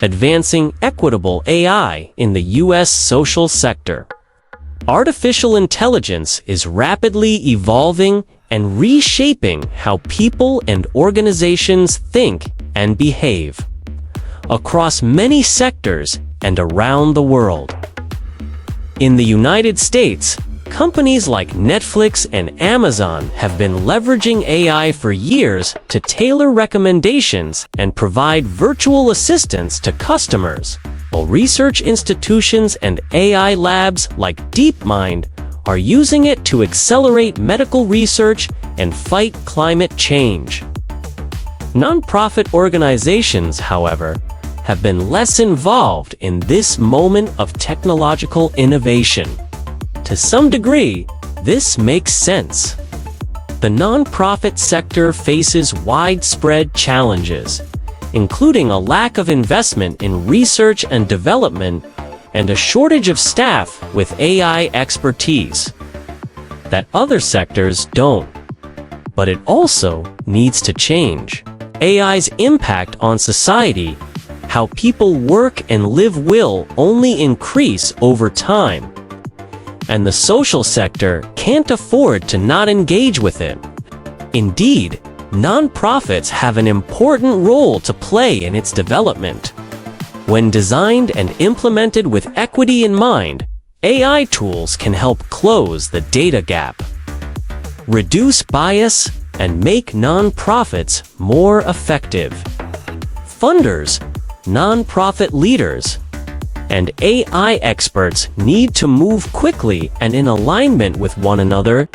Advancing Equitable AI in the U.S. Social Sector. Artificial intelligence is rapidly evolving and reshaping how people and organizations think and behave across many sectors and around the world. In the United States, companies like Netflix and Amazon have been leveraging AI for years to tailor recommendations and provide virtual assistants to customers, while research institutions and AI labs like DeepMind are using it to accelerate medical research and fight climate change. Nonprofit organizations, however, have been less involved in this moment of technological innovation. To some degree, this makes sense. The nonprofit sector faces widespread challenges, including a lack of investment in research and development and a shortage of staff with AI expertise that other sectors don't. But it also needs to change. AI's impact on society, how people work and live will only increase over time, and the social sector can't afford to not engage with it. Indeed, nonprofits have an important role to play in its development. When designed and implemented with equity in mind, AI tools can help close the data gap, reduce bias, and make nonprofits more effective. Funders, nonprofit leaders, and AI experts need to move quickly and in alignment with one another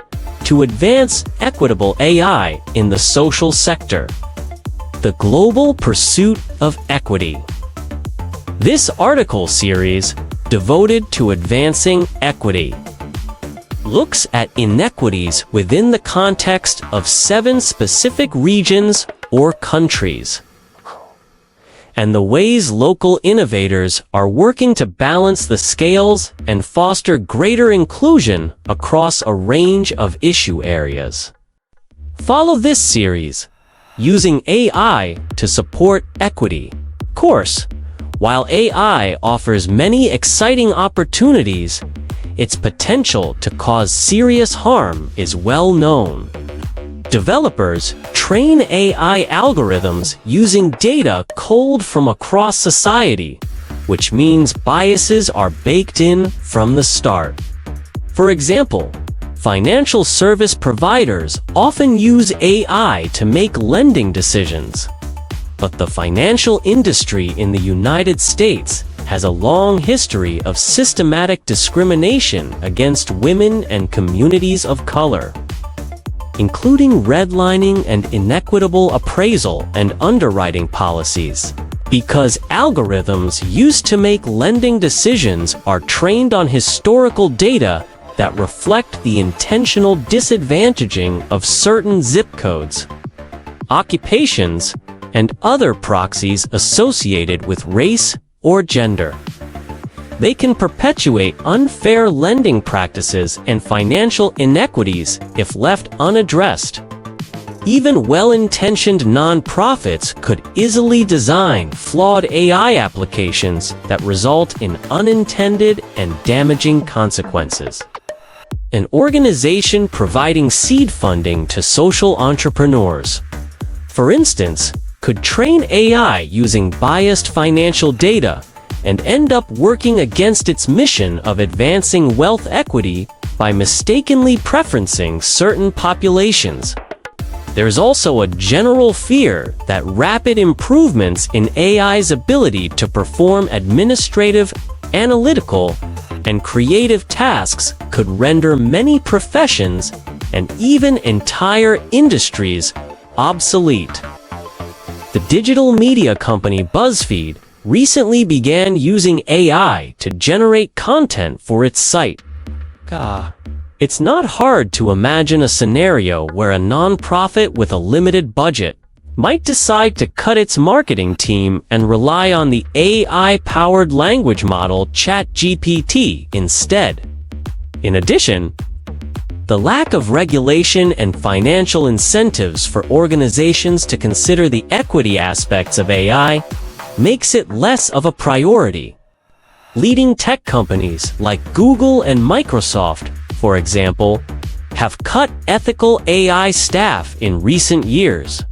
to advance equitable AI in the social sector. The global pursuit of equity. This article series, devoted to advancing equity, looks at inequities within the context of 7 specific regions or countries, and the ways local innovators are working to balance the scales and foster greater inclusion across a range of issue areas. Follow this series, Using AI to Support Equity course. While AI offers many exciting opportunities, its potential to cause serious harm is well known. Developers train AI algorithms using data culled from across society, which means biases are baked in from the start. For example, financial service providers often use AI to make lending decisions. But the financial industry in the United States has a long history of systematic discrimination against women and communities of color, including redlining and inequitable appraisal and underwriting policies. Because algorithms used to make lending decisions are trained on historical data that reflect the intentional disadvantaging of certain zip codes, occupations, and other proxies associated with race or gender. They can perpetuate unfair lending practices and financial inequities if left unaddressed. Even well-intentioned nonprofits could easily design flawed AI applications that result in unintended and damaging consequences. An organization providing seed funding to social entrepreneurs, for instance, could train AI using biased financial data and end up working against its mission of advancing wealth equity by mistakenly preferencing certain populations. There's also a general fear that rapid improvements in AI's ability to perform administrative, analytical, and creative tasks could render many professions and even entire industries obsolete. The digital media company BuzzFeed recently began using AI to generate content for its site. It's not hard to imagine a scenario where a nonprofit with a limited budget might decide to cut its marketing team and rely on the AI-powered language model ChatGPT instead. In addition, the lack of regulation and financial incentives for organizations to consider the equity aspects of AI makes it less of a priority. Leading tech companies like Google and Microsoft, for example, have cut ethical AI staff in recent years.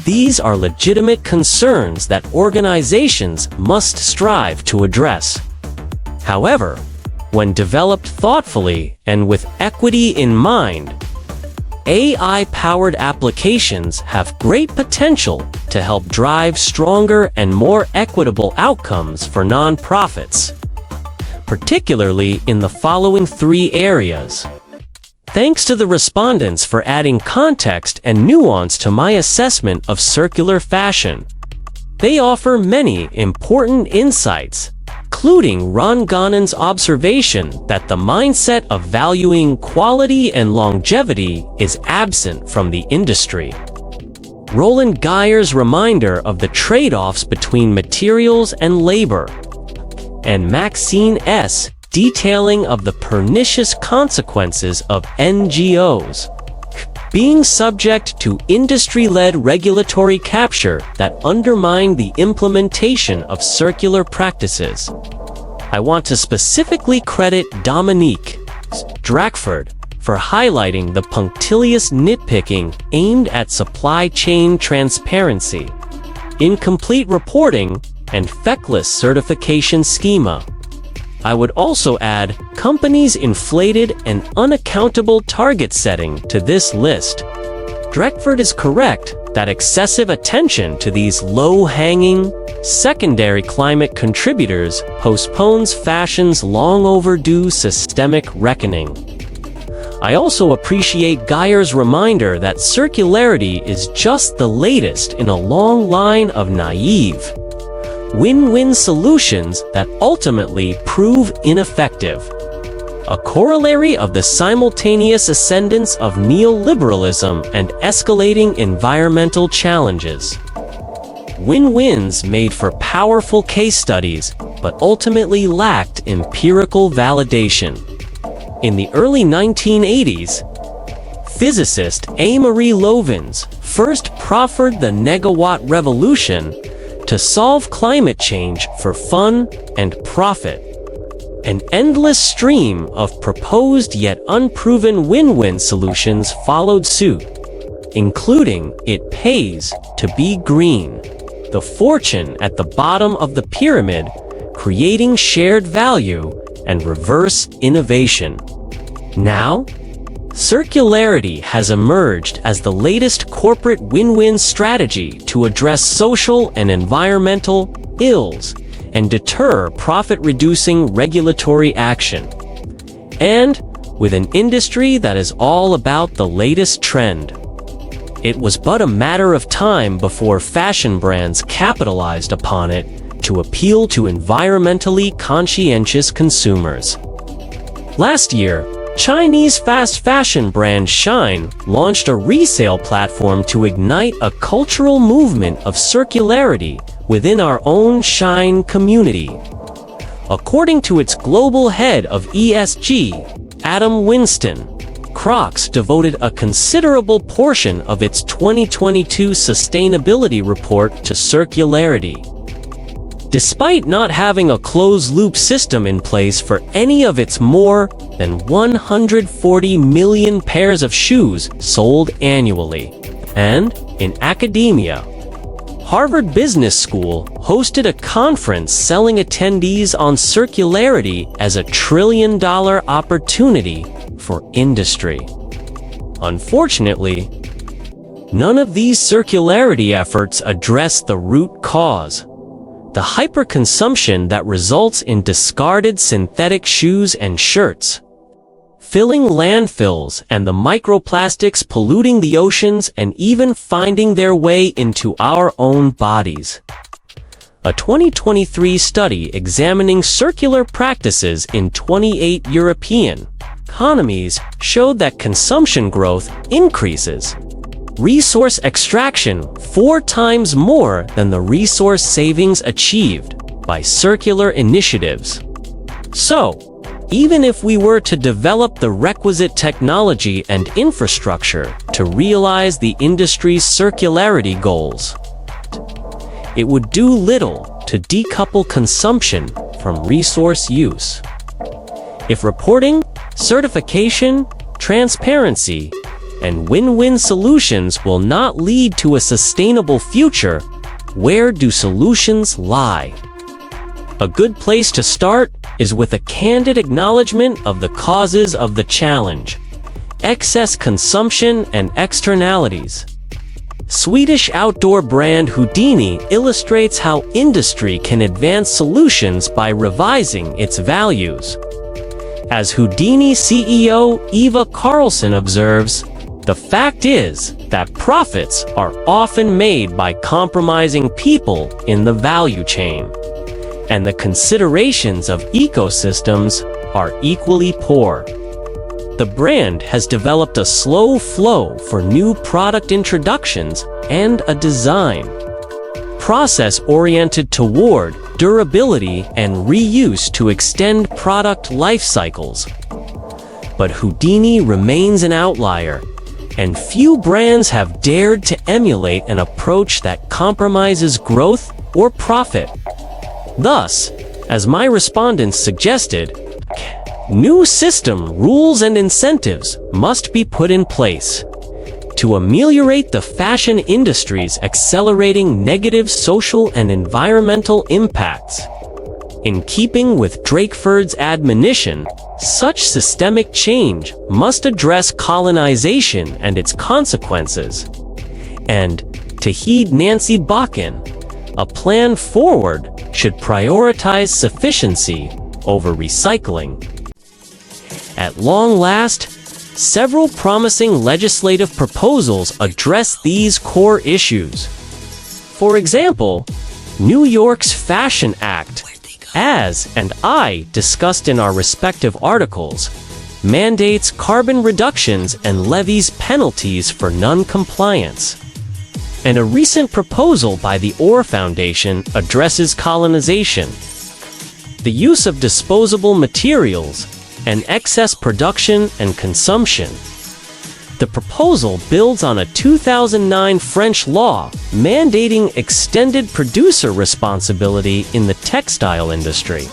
These are legitimate concerns that organizations must strive to address. However, when developed thoughtfully and with equity in mind, AI-powered applications have great potential to help drive stronger and more equitable outcomes for nonprofits, particularly in the following 3 areas. Thanks to the respondents for adding context and nuance to my assessment of circular fashion. They offer many important insights, including Ron Gonen's observation that the mindset of valuing quality and longevity is absent from the industry. Roland Geyer's reminder of the trade-offs between materials and labor, and Maxine S. detailing of the pernicious consequences of NGOs being subject to industry-led regulatory capture that undermine the implementation of circular practices. I want to specifically credit Dominique Drakeford for highlighting the punctilious nitpicking aimed at supply chain transparency, incomplete reporting, and feckless certification schema. I would also add companies' inflated and unaccountable target setting to this list. Drakeford is correct that excessive attention to these low-hanging, secondary climate contributors postpones fashion's long overdue systemic reckoning. I also appreciate Geyer's reminder that circularity is just the latest in a long line of naive, win-win solutions that ultimately prove ineffective. A corollary of the simultaneous ascendance of neoliberalism and escalating environmental challenges. Win-wins made for powerful case studies, but ultimately lacked empirical validation. In the early 1980s, physicist Amory Lovins first proffered the negawatt revolution to solve climate change for fun and profit. An endless stream of proposed yet unproven win-win solutions followed suit, including "It pays to be green," the fortune at the bottom of the pyramid, creating shared value and reverse innovation. Now, circularity has emerged as the latest corporate win-win strategy to address social and environmental ills and deter profit-reducing regulatory action. And with an industry that is all about the latest trend, it was but a matter of time before fashion brands capitalized upon it to appeal to environmentally conscientious consumers. Last year, Chinese fast fashion brand Shine launched a resale platform to ignite a cultural movement of circularity within our own Shine community. According to its global head of ESG, Adam Winston, Crocs devoted a considerable portion of its 2022 sustainability report to circularity. Despite not having a closed-loop system in place for any of its more than 140 million pairs of shoes sold annually. And, in academia, Harvard Business School hosted a conference selling attendees on circularity as a trillion-dollar opportunity for industry. Unfortunately, none of these circularity efforts address the root cause: the hyperconsumption that results in discarded synthetic shoes and shirts, filling landfills and the microplastics polluting the oceans and even finding their way into our own bodies. A 2023 study examining circular practices in 28 European economies showed that consumption growth increases resource extraction 4 times more than the resource savings achieved by circular initiatives. So, even if we were to develop the requisite technology and infrastructure to realize the industry's circularity goals, it would do little to decouple consumption from resource use. If reporting, certification, transparency, and win-win solutions will not lead to a sustainable future, where do solutions lie? A good place to start is with a candid acknowledgement of the causes of the challenge: excess consumption and externalities. Swedish outdoor brand Houdini illustrates how industry can advance solutions by revising its values. As Houdini CEO Eva Karlsson observes, the fact is that profits are often made by compromising people in the value chain, and the considerations of ecosystems are equally poor. The brand has developed a slow flow for new product introductions and a design process oriented toward durability and reuse to extend product life cycles. But Houdini remains an outlier, and few brands have dared to emulate an approach that compromises growth or profit. Thus, as my respondents suggested, new system rules and incentives must be put in place to ameliorate the fashion industry's accelerating negative social and environmental impacts. In keeping with Drakeford's admonition, such systemic change must address colonization and its consequences. And, to heed Nancy Bakken, a plan forward should prioritize sufficiency over recycling. At long last, several promising legislative proposals address these core issues. For example, New York's Fashion Act, as and I discussed in our respective articles, mandates carbon reductions and levies penalties for non-compliance. And a recent proposal by the Orr Foundation addresses colonization, the use of disposable materials, and excess production and consumption. The proposal builds on a 2009 French law mandating extended producer responsibility in the textile industry.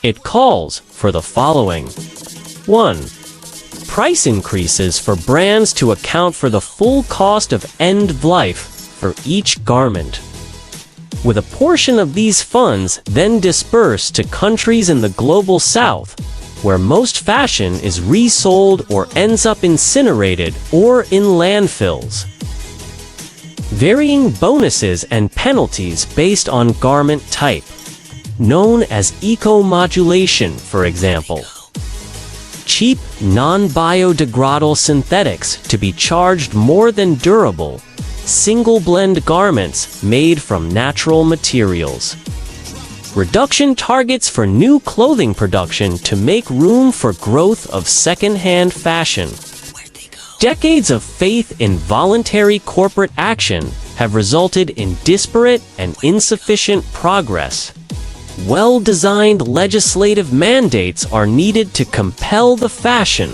It calls for the following: 1. Price increases for brands to account for the full cost of end life for each garment, with a portion of these funds then dispersed to countries in the global south, where most fashion is resold or ends up incinerated or in landfills. Varying bonuses and penalties based on garment type, known as eco-modulation, for example. Cheap, non-biodegradable synthetics to be charged more than durable, single-blend garments made from natural materials. Reduction targets for new clothing production to make room for growth of second-hand fashion. Decades of faith in voluntary corporate action have resulted in disparate and insufficient progress. Well-designed legislative mandates are needed to compel the fashion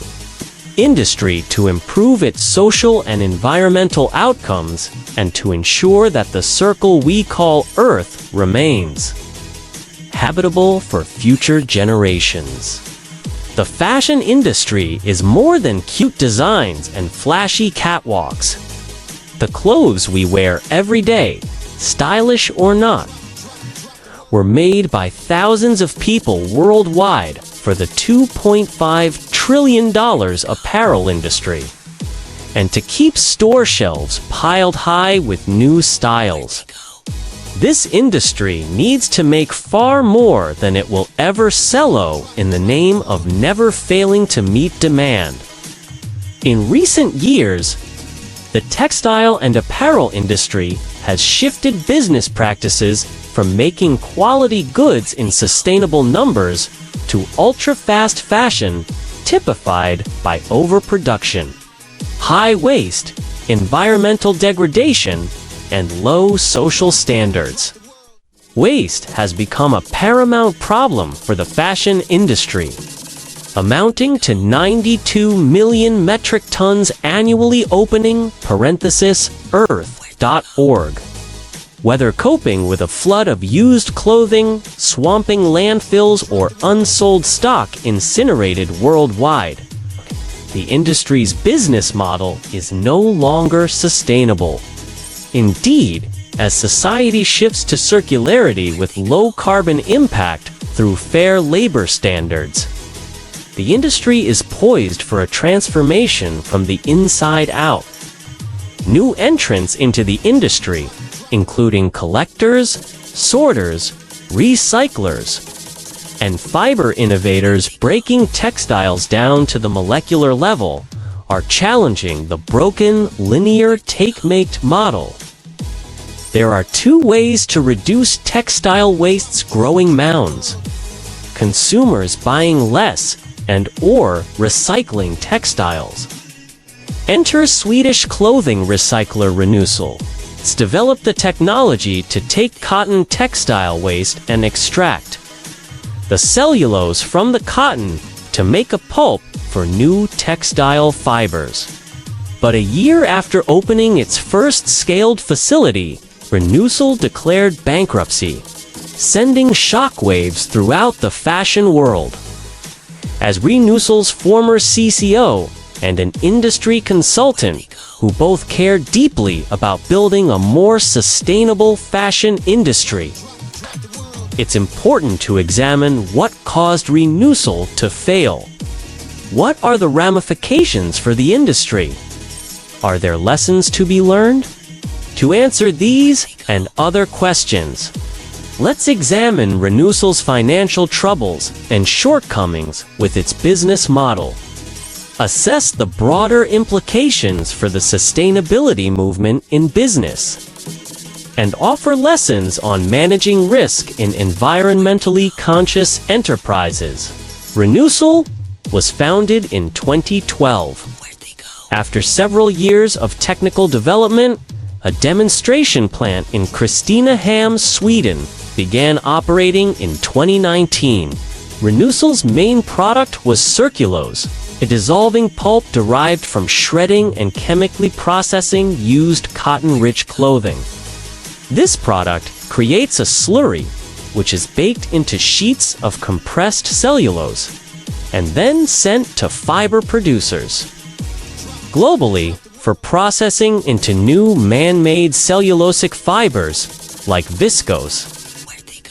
industry to improve its social and environmental outcomes and to ensure that the circle we call Earth remains habitable for future generations. The fashion industry is more than cute designs and flashy catwalks. The clothes we wear every day, stylish or not, were made by thousands of people worldwide for the $2.5 trillion apparel industry, and to keep store shelves piled high with new styles. This industry needs to make far more than it will ever sell in the name of never failing to meet demand. In recent years, the textile and apparel industry has shifted business practices from making quality goods in sustainable numbers to ultra-fast fashion typified by overproduction, high waste, environmental degradation, and low social standards. Waste has become a paramount problem for the fashion industry, amounting to 92 million metric tons annually, opening (Earth.org). Whether coping with a flood of used clothing, swamping landfills, or unsold stock incinerated worldwide, the industry's business model is no longer sustainable. Indeed, as society shifts to circularity with low carbon impact through fair labor standards, the industry is poised for a transformation from the inside out. New entrants into the industry, including collectors, sorters, recyclers, and fiber innovators breaking textiles down to the molecular level, are challenging the broken, linear take-make model. There are two ways to reduce textile waste's growing mounds: consumers buying less and/or recycling textiles. Enter Swedish clothing recycler Renewcell. It's developed the technology to take cotton textile waste and extract the cellulose from the cotton to make a pulp for new textile fibers. But a year after opening its first scaled facility, Renewcell declared bankruptcy, sending shockwaves throughout the fashion world. As Renewcell's former CCO and an industry consultant who both care deeply about building a more sustainable fashion industry, it's important to examine what caused Renewcell to fail. What are the ramifications for the industry? Are there lessons to be learned? To answer these and other questions, let's examine Renewcell's financial troubles and shortcomings with its business model. Assess the broader implications for the sustainability movement in business, and offer lessons on managing risk in environmentally conscious enterprises. Renewcell was founded in 2012. After several years of technical development, a demonstration plant in Kristinehamn, Sweden, began operating in 2019. Renewcell's main product was Circulose, a dissolving pulp derived from shredding and chemically processing used cotton-rich clothing. This product creates a slurry, which is baked into sheets of compressed cellulose, and then sent to fiber producers globally for processing into new man-made cellulosic fibers like viscose.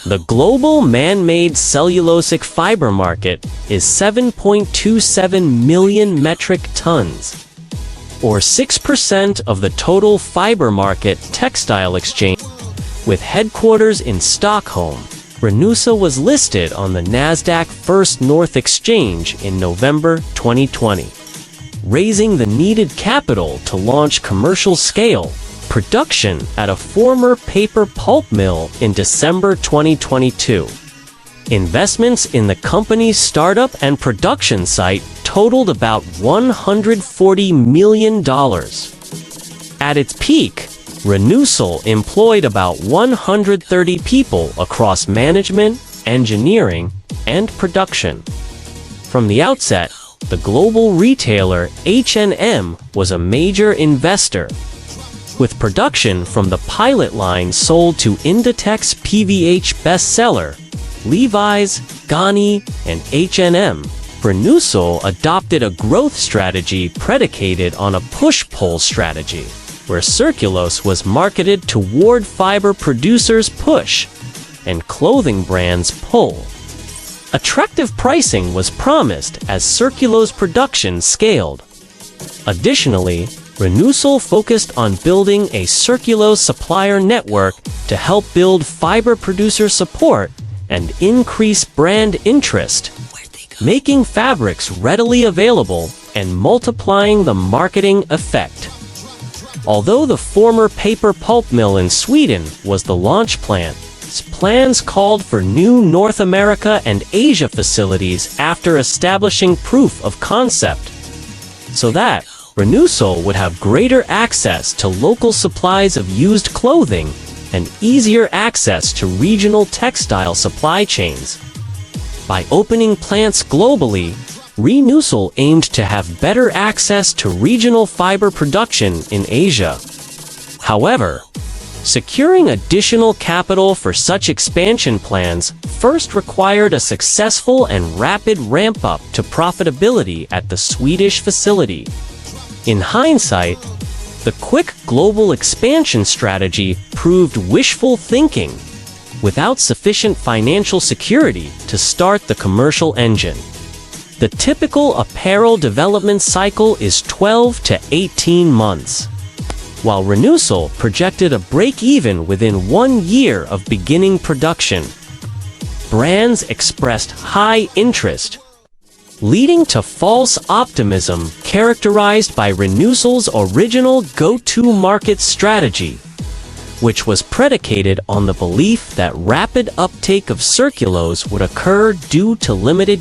The global man-made cellulosic fiber market is 7.27 million metric tons, or 6% of the total fiber market. Textile Exchange, with headquarters in Stockholm, Renewcell was listed on the Nasdaq First North Exchange in November 2020, raising the needed capital to launch commercial-scale production at a former paper pulp mill in December 2022. Investments in the company's startup and production site totaled about $140 million. At its peak, Renewcell employed about 130 people across management, engineering, and production. From the outset, the global retailer H&M was a major investor, with production from the pilot line sold to Inditex PVH bestseller, Levi's, Ganni, and H&M. Renewcell adopted a growth strategy predicated on a push-pull strategy, where Circulose was marketed toward fiber producers' push and clothing brands' pull. Attractive pricing was promised as Circulose production scaled. Additionally, Renewcell focused on building a Circulose supplier network to help build fiber producer support and increase brand interest, making fabrics readily available and multiplying the marketing effect. Although the former paper pulp mill in Sweden was the launch plant, its plans called for new North America and Asia facilities after establishing proof of concept, so that Renewcell would have greater access to local supplies of used clothing and easier access to regional textile supply chains. By opening plants globally, Renewcell aimed to have better access to regional fiber production in Asia. However, Securing additional capital for such expansion plans first required a successful and rapid ramp-up to profitability at the Swedish facility. In hindsight, the quick global expansion strategy proved wishful thinking, without sufficient financial security to start the commercial engine. The typical apparel development cycle is 12 to 18 months. While Renewcell projected a break-even within 1 year of beginning production, brands expressed high interest, leading to false optimism characterized by Renewcell's original go-to-market strategy, which was predicated on the belief that rapid uptake of Circulose would occur due to limited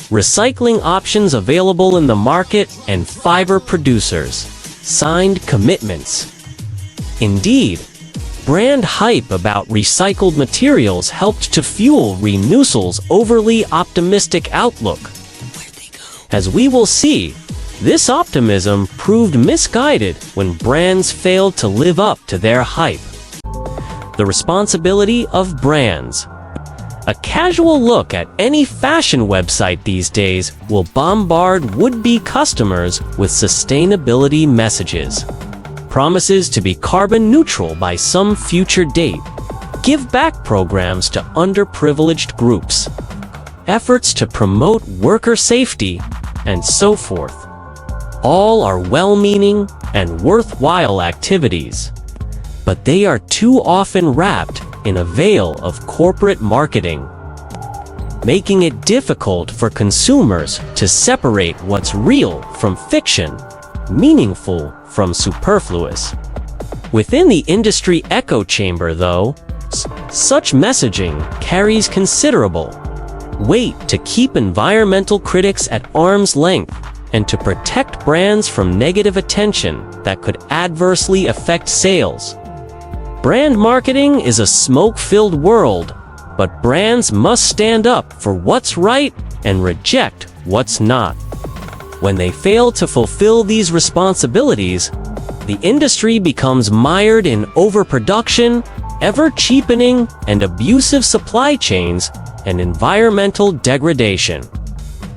recycling options available in the market and fiber producers' signed commitments. Indeed, brand hype about recycled materials helped to fuel Renewcell's overly optimistic outlook. As we will see, this optimism proved misguided when brands failed to live up to their hype. The responsibility of brands. A casual look at any fashion website these days will bombard would-be customers with sustainability messages. Promises to be carbon neutral by some future date. Give back programs to underprivileged groups. Efforts to promote worker safety, and so forth. All are well-meaning and worthwhile activities, but they are too often wrapped in a veil of corporate marketing, making it difficult for consumers to separate what's real from fiction, meaningful from superfluous. Within the industry echo chamber, though, such messaging carries considerable weight to keep environmental critics at arm's length and to protect brands from negative attention that could adversely affect sales. Brand marketing is a smoke-filled world, but brands must stand up for what's right and reject what's not. When they fail to fulfill these responsibilities, the industry becomes mired in overproduction, ever-cheapening and abusive supply chains, and environmental degradation.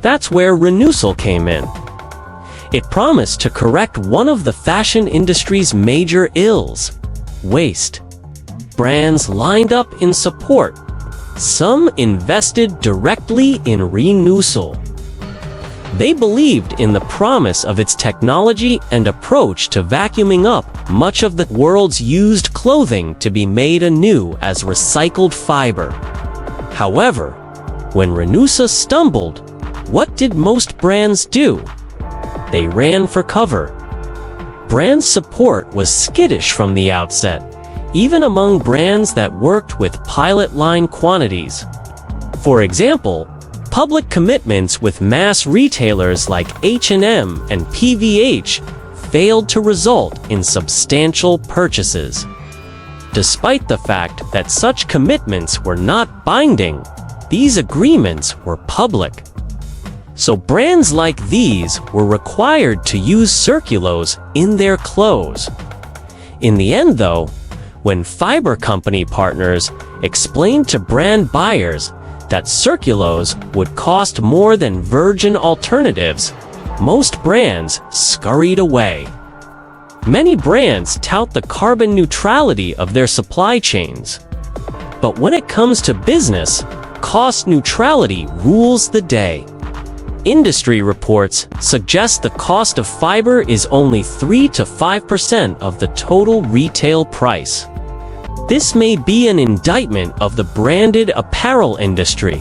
That's where Renewcell came in. It promised to correct one of the fashion industry's major ills: waste. Brands lined up in support. Some invested directly in Renewcell. They believed in the promise of its technology and approach to vacuuming up much of the world's used clothing to be made anew as recycled fiber. However, when Renewcell stumbled, what did most brands do? They ran for cover. Brand support was skittish from the outset, even among brands that worked with pilot line quantities. For example, public commitments with mass retailers like H&M and PVH failed to result in substantial purchases. Despite the fact that such commitments were not binding, these agreements were public. So brands like these were required to use Circulose in their clothes. In the end, though, when fiber company partners explained to brand buyers that Circulose would cost more than virgin alternatives, most brands scurried away. Many brands tout the carbon neutrality of their supply chains. But when it comes to business, cost neutrality rules the day. Industry reports suggest the cost of fiber is only 3 to 5% of the total retail price. This may be an indictment of the branded apparel industry,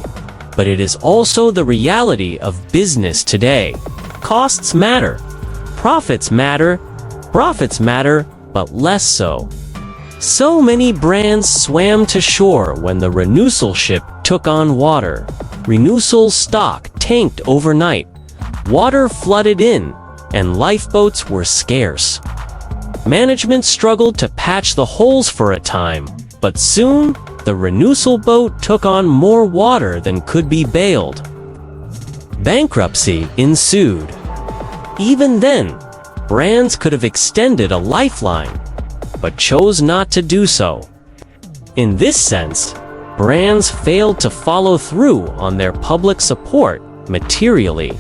but it is also the reality of business today. Costs matter. Profits matter, but less so. So many brands swam to shore when the Renewcell ship took on water. Renewcell's stock tanked overnight. Water flooded in, and lifeboats were scarce. Management struggled to patch the holes for a time, but soon, the Renewcell boat took on more water than could be bailed. Bankruptcy ensued. Even then, brands could have extended a lifeline. but chose not to do so. In this sense, brands failed to follow through on their public support materially.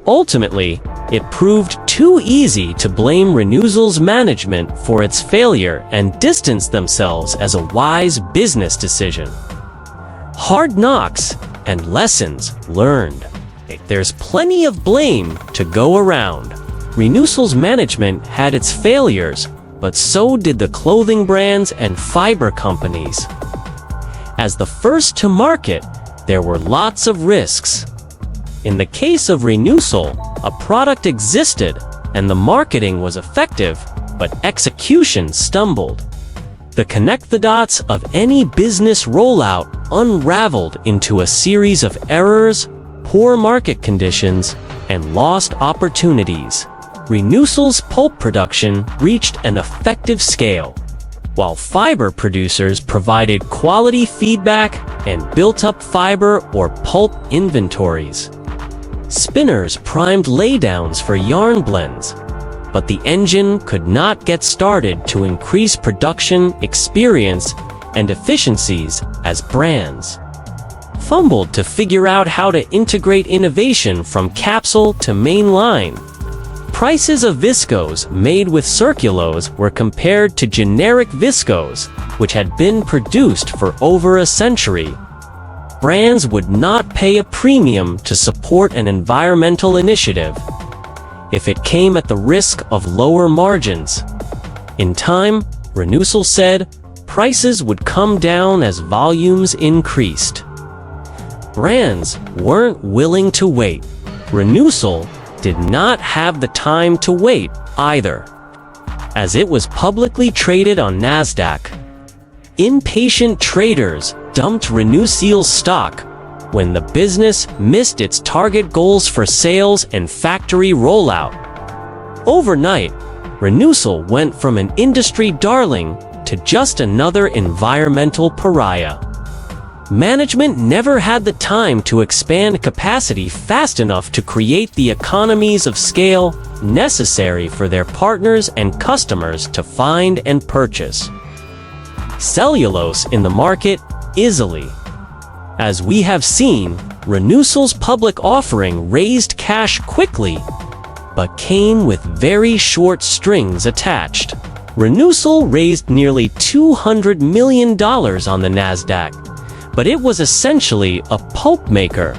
Ultimately, it proved too easy to blame Renewsal's management for its failure and distance themselves as a wise business decision. Hard knocks and lessons learned. There's plenty of blame to go around. Renewsal's management had its failures, but so did the clothing brands and fiber companies. As the first to market, there were lots of risks. In the case of Renewsal, a product existed and the marketing was effective, but execution stumbled. The connect the dots of any business rollout unraveled into a series of errors, poor market conditions, and lost opportunities. Renewsal's pulp production reached an effective scale, while fiber producers provided quality feedback and built up fiber or pulp inventories. Spinners primed laydowns for yarn blends, but the engine could not get started to increase production, experience, and efficiencies as brands fumbled to figure out how to integrate innovation from capsule to main line. Prices of viscose made with Circulose were compared to generic viscose, which had been produced for over a century. Brands would not pay a premium to support an environmental initiative if it came at the risk of lower margins. In time, Renewsal said, prices would come down as volumes increased. Brands weren't willing to wait. Renewsal did not have the time to wait either, as it was publicly traded on Nasdaq. Impatient traders dumped Renewsal's stock when the business missed its target goals for sales and factory rollout. Overnight, Renewsal went from an industry darling to just another environmental pariah. Management never had the time to expand capacity fast enough to create the economies of scale necessary for their partners and customers to find and purchase cellulose in the market easily. As we have seen, Renewsal's public offering raised cash quickly, but came with very short strings attached. Renewsal raised nearly $200 million on the Nasdaq, but it was essentially a pulp maker.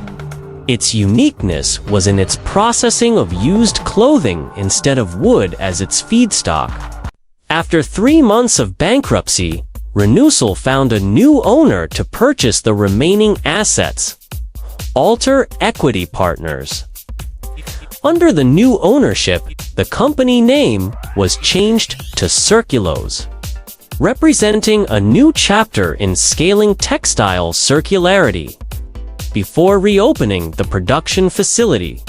Its uniqueness was in its processing of used clothing instead of wood as its feedstock. After 3 months of bankruptcy, Renewsal found a new owner to purchase the remaining assets, Alter Equity Partners. Under the new ownership, the company name was changed to Circulose, representing a new chapter in scaling textile circularity, before reopening the production facility.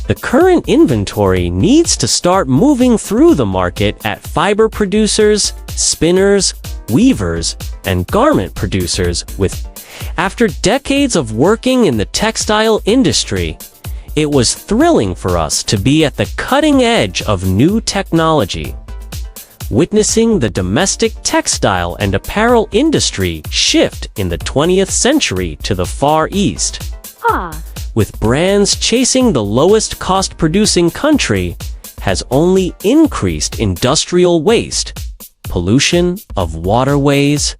The current inventory needs to start moving through the market at fiber producers, spinners, weavers, and garment producers After decades of working in the textile industry, it was thrilling for us to be at the cutting edge of new technology, witnessing the domestic textile and apparel industry shift in the 20th century to the Far East. With brands chasing the lowest cost producing country, has only increased industrial waste, pollution of waterways,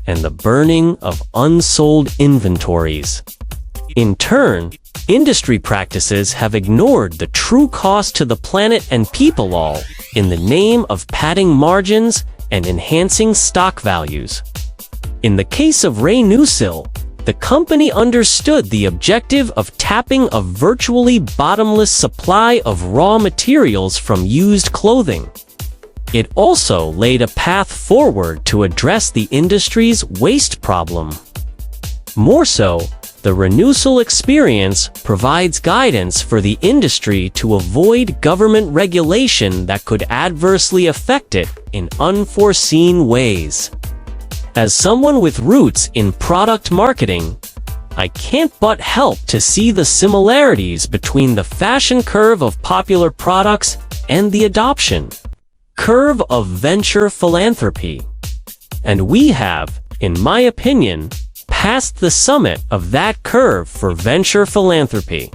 and the burning of unsold inventories. In turn, industry practices have ignored the true cost to the planet and people, all in the name of padding margins and enhancing stock values. In the case of Renewsal, the company understood the objective of tapping a virtually bottomless supply of raw materials from used clothing. It also laid a path forward to address the industry's waste problem. More so, the Renewsal experience provides guidance for the industry to avoid government regulation that could adversely affect it in unforeseen ways. As someone with roots in product marketing, I can't but help to see the similarities between the fashion curve of popular products and the adoption curve of venture philanthropy. And we have, in my opinion, passed the summit of that curve for venture philanthropy.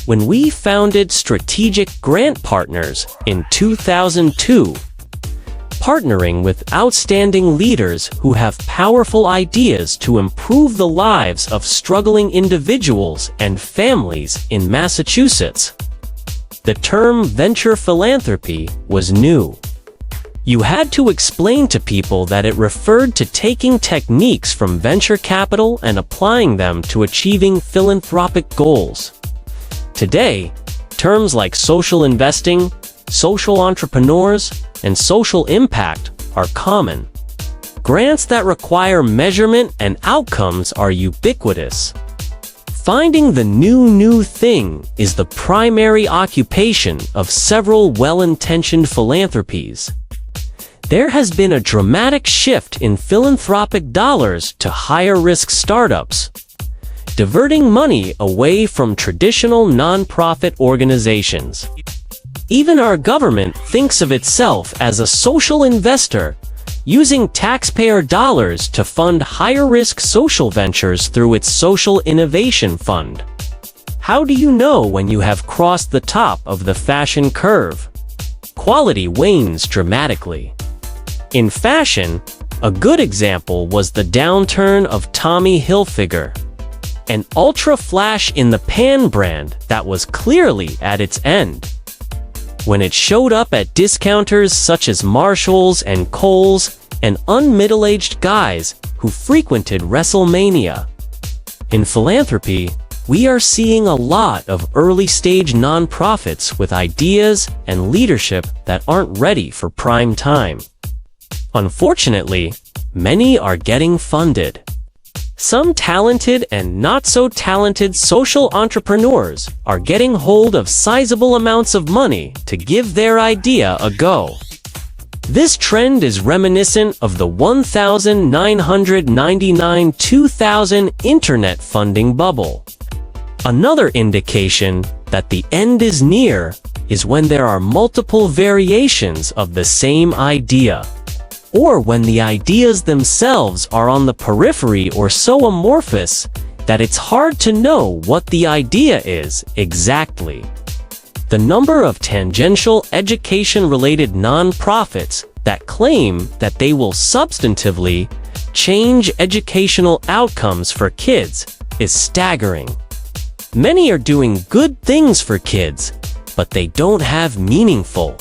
When we founded Strategic Grant Partners in 2002, partnering with outstanding leaders who have powerful ideas to improve the lives of struggling individuals and families in Massachusetts. The term venture philanthropy was new. You had to explain to people that it referred to taking techniques from venture capital and applying them to achieving philanthropic goals. Today, terms like social investing, social entrepreneurs, and social impact are common. Grants that require measurement and outcomes are ubiquitous. Finding the new thing is the primary occupation of several well-intentioned philanthropies. There has been a dramatic shift in philanthropic dollars to higher-risk startups, diverting money away from traditional nonprofit organizations. Even our government thinks of itself as a social investor, using taxpayer dollars to fund higher-risk social ventures through its Social Innovation Fund. How do you know when you have crossed the top of the fashion curve? Quality wanes dramatically. In fashion, a good example was the downturn of Tommy Hilfiger, an ultra-flash-in-the-pan brand that was clearly at its end. When it showed up at discounters such as Marshalls and Kohl's, and unmiddle-aged guys who frequented WrestleMania. In philanthropy, we are seeing a lot of early-stage nonprofits with ideas and leadership that aren't ready for prime time. Unfortunately, many are getting funded. Some talented and not-so-talented social entrepreneurs are getting hold of sizable amounts of money to give their idea a go. This trend is reminiscent of the 1999-2000 internet funding bubble. Another indication that the end is near is when there are multiple variations of the same idea, or when the ideas themselves are on the periphery or so amorphous that it's hard to know what the idea is exactly. The number of tangential education-related nonprofits that claim that they will substantively change educational outcomes for kids is staggering. Many are doing good things for kids, but they don't have meaningful,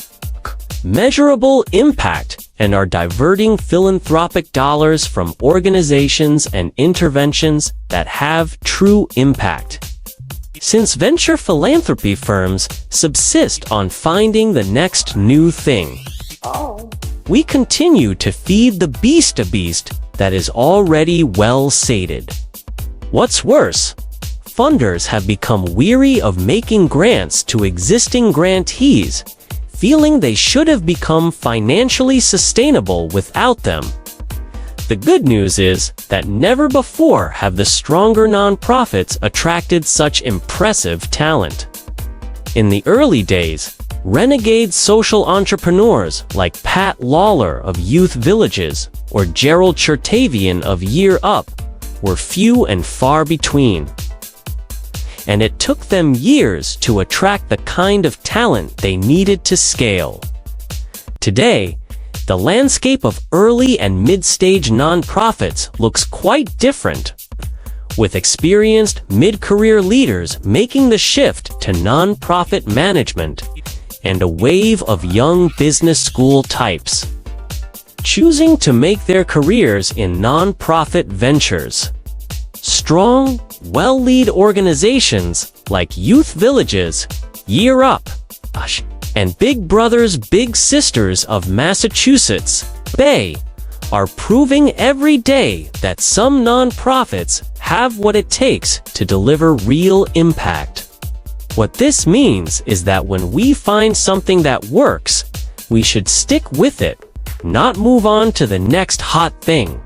measurable impact and are diverting philanthropic dollars from organizations and interventions that have true impact. Since venture philanthropy firms subsist on finding the next new thing, we continue to feed the beast a beast that is already well sated. What's worse, funders have become weary of making grants to existing grantees, feeling they should have become financially sustainable without them. The good news is that never before have the stronger nonprofits attracted such impressive talent. In the early days, renegade social entrepreneurs like Pat Lawler of Youth Villages or Gerald Chertavian of Year Up were few and far between. And it took them years to attract the kind of talent they needed to scale. Today, the landscape of early and mid-stage nonprofits looks quite different, with experienced mid-career leaders making the shift to nonprofit management and a wave of young business school types choosing to make their careers in nonprofit ventures. Strong, well-led organizations like Youth Villages, Year Up, and Big Brothers Big Sisters of Massachusetts, Bay, are proving every day that some nonprofits have what it takes to deliver real impact. What this means is that when we find something that works, we should stick with it, not move on to the next hot thing.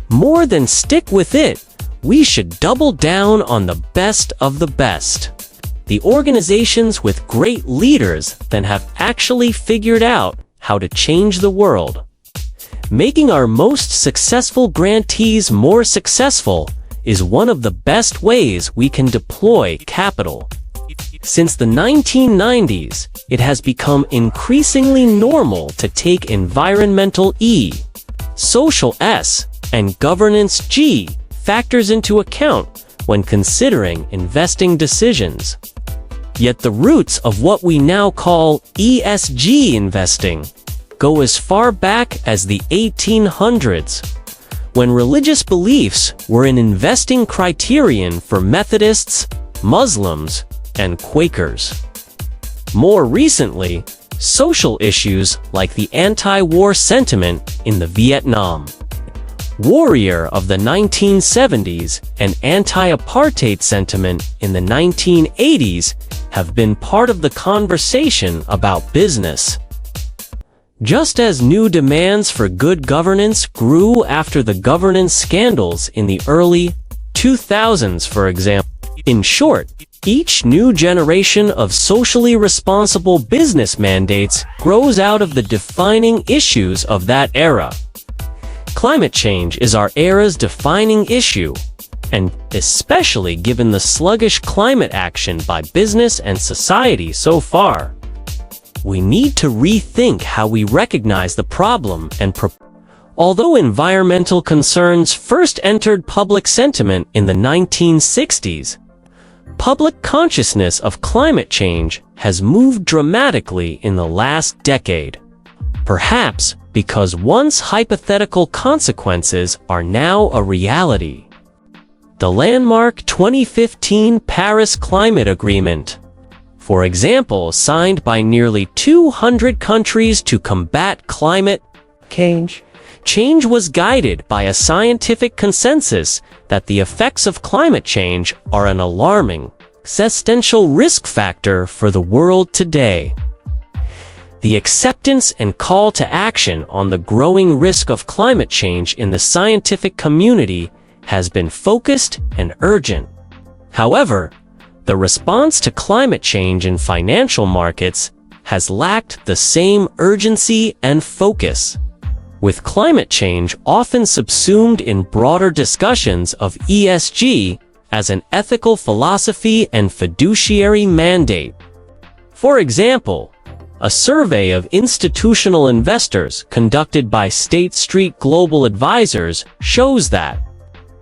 More than stick with it, we should double down on the best of the best. The organizations with great leaders then have actually figured out how to change the world. Making our most successful grantees more successful is one of the best ways we can deploy capital. Since the 1990s, it has become increasingly normal to take environmental E, social S, and governance G factors into account when considering investing decisions. Yet the roots of what we now call ESG investing go as far back as the 1800s, when religious beliefs were an investing criterion for Methodists, Muslims, and Quakers. More recently, social issues like the anti-war sentiment in the Vietnam War of the 1970s and anti-apartheid sentiment in the 1980s have been part of the conversation about business. Just as new demands for good governance grew after the governance scandals in the early 2000s, for example. In short, each new generation of socially responsible business mandates grows out of the defining issues of that era. Climate change is our era's defining issue, and especially given the sluggish climate action by business and society so far, we need to rethink how we recognize the problem and Although environmental concerns first entered public sentiment in the 1960s, public consciousness of climate change has moved dramatically in the last decade. Perhaps because once hypothetical consequences are now a reality. The landmark 2015 Paris Climate Agreement, for example, signed by nearly 200 countries to combat climate change, was guided by a scientific consensus that the effects of climate change are an alarming, existential risk factor for the world today. The acceptance and call to action on the growing risk of climate change in the scientific community has been focused and urgent. However, the response to climate change in financial markets has lacked the same urgency and focus, with climate change often subsumed in broader discussions of ESG as an ethical philosophy and fiduciary mandate. For example, a survey of institutional investors conducted by State Street Global Advisors shows that,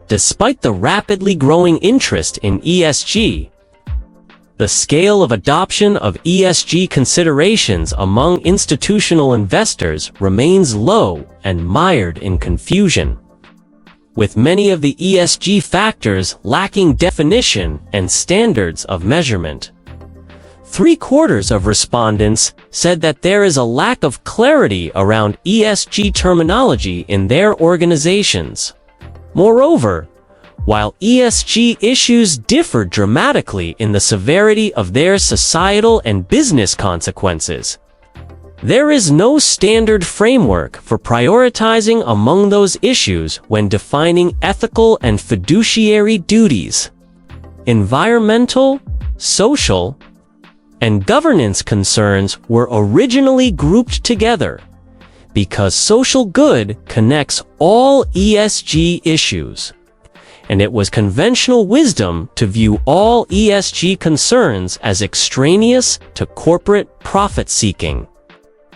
despite the rapidly growing interest in ESG, the scale of adoption of ESG considerations among institutional investors remains low and mired in confusion, with many of the ESG factors lacking definition and standards of measurement. 3/4 of respondents said that there is a lack of clarity around ESG terminology in their organizations. Moreover, while ESG issues differ dramatically in the severity of their societal and business consequences, there is no standard framework for prioritizing among those issues when defining ethical and fiduciary duties. Environmental, social, and governance concerns were originally grouped together because social good connects all ESG issues, and it was conventional wisdom to view all ESG concerns as extraneous to corporate profit-seeking.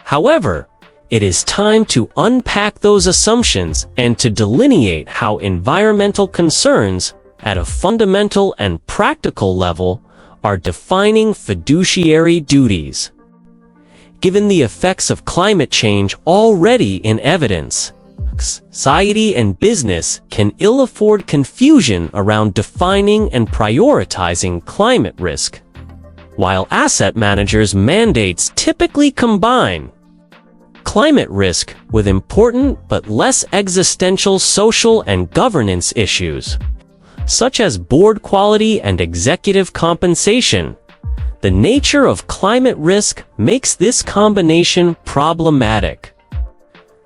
However, it is time to unpack those assumptions and to delineate how environmental concerns, at a fundamental and practical level, are defining fiduciary duties. Given the effects of climate change already in evidence, society and business can ill afford confusion around defining and prioritizing climate risk, while asset managers' mandates typically combine climate risk with important but less existential social and governance issues, such as board quality and executive compensation. The nature of climate risk makes this combination problematic.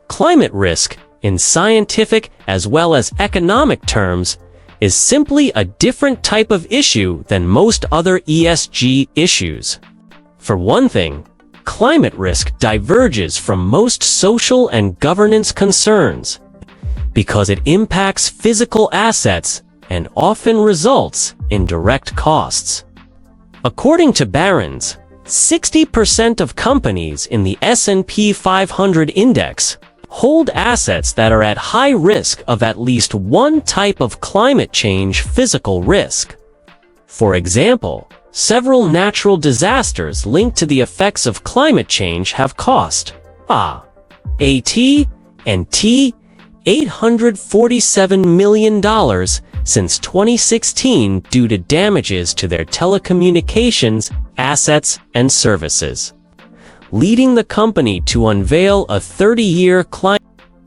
Climate risk, in scientific as well as economic terms, is simply a different type of issue than most other ESG issues. For one thing, climate risk diverges from most social and governance concerns because it impacts physical assets and often results in direct costs. According to Barron's, 60% of companies in the S&P 500 index hold assets that are at high risk of at least one type of climate change physical risk. For example, several natural disasters linked to the effects of climate change have cost AT&T $847 million since 2016 due to damages to their telecommunications assets and services, leading the company to unveil a 30-year climate.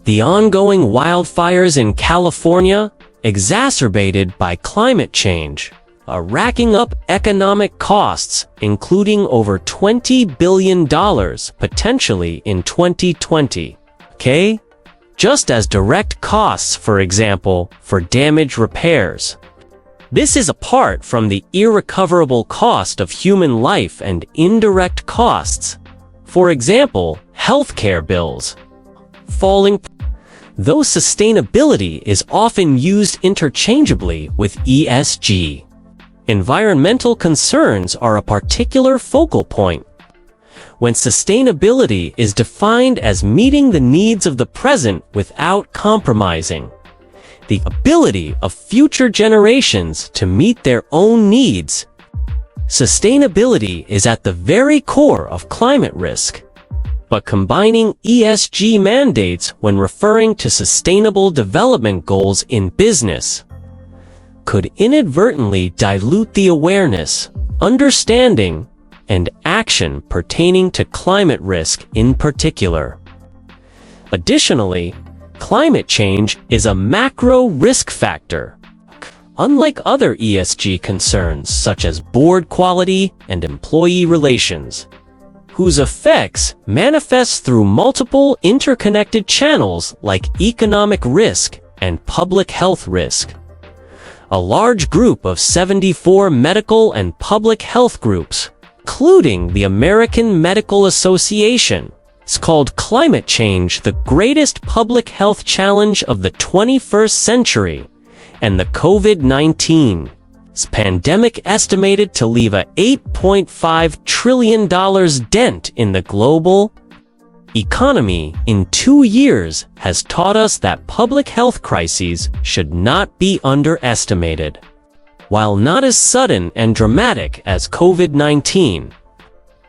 The ongoing wildfires in California, exacerbated by climate change, are racking up economic costs, including over $20 billion potentially in 2020. Just as direct costs, for example, for damage repairs. This is apart from the irrecoverable cost of human life and indirect costs. For example, healthcare bills. Though sustainability is often used interchangeably with ESG, environmental concerns are a particular focal point. When sustainability is defined as meeting the needs of the present without compromising the ability of future generations to meet their own needs, sustainability is at the very core of climate risk. But combining ESG mandates when referring to sustainable development goals in business could inadvertently dilute the awareness, understanding, and action pertaining to climate risk in particular. Additionally, climate change is a macro risk factor. Unlike other ESG concerns such as board quality and employee relations, whose effects manifest through multiple interconnected channels like economic risk and public health risk. A large group of 74 medical and public health groups, including the American Medical Association, is called climate change the greatest public health challenge of the 21st century, and the COVID-19 pandemic estimated to leave a $8.5 trillion dent in the global economy in 2 years has taught us that public health crises should not be underestimated. While not as sudden and dramatic as COVID-19,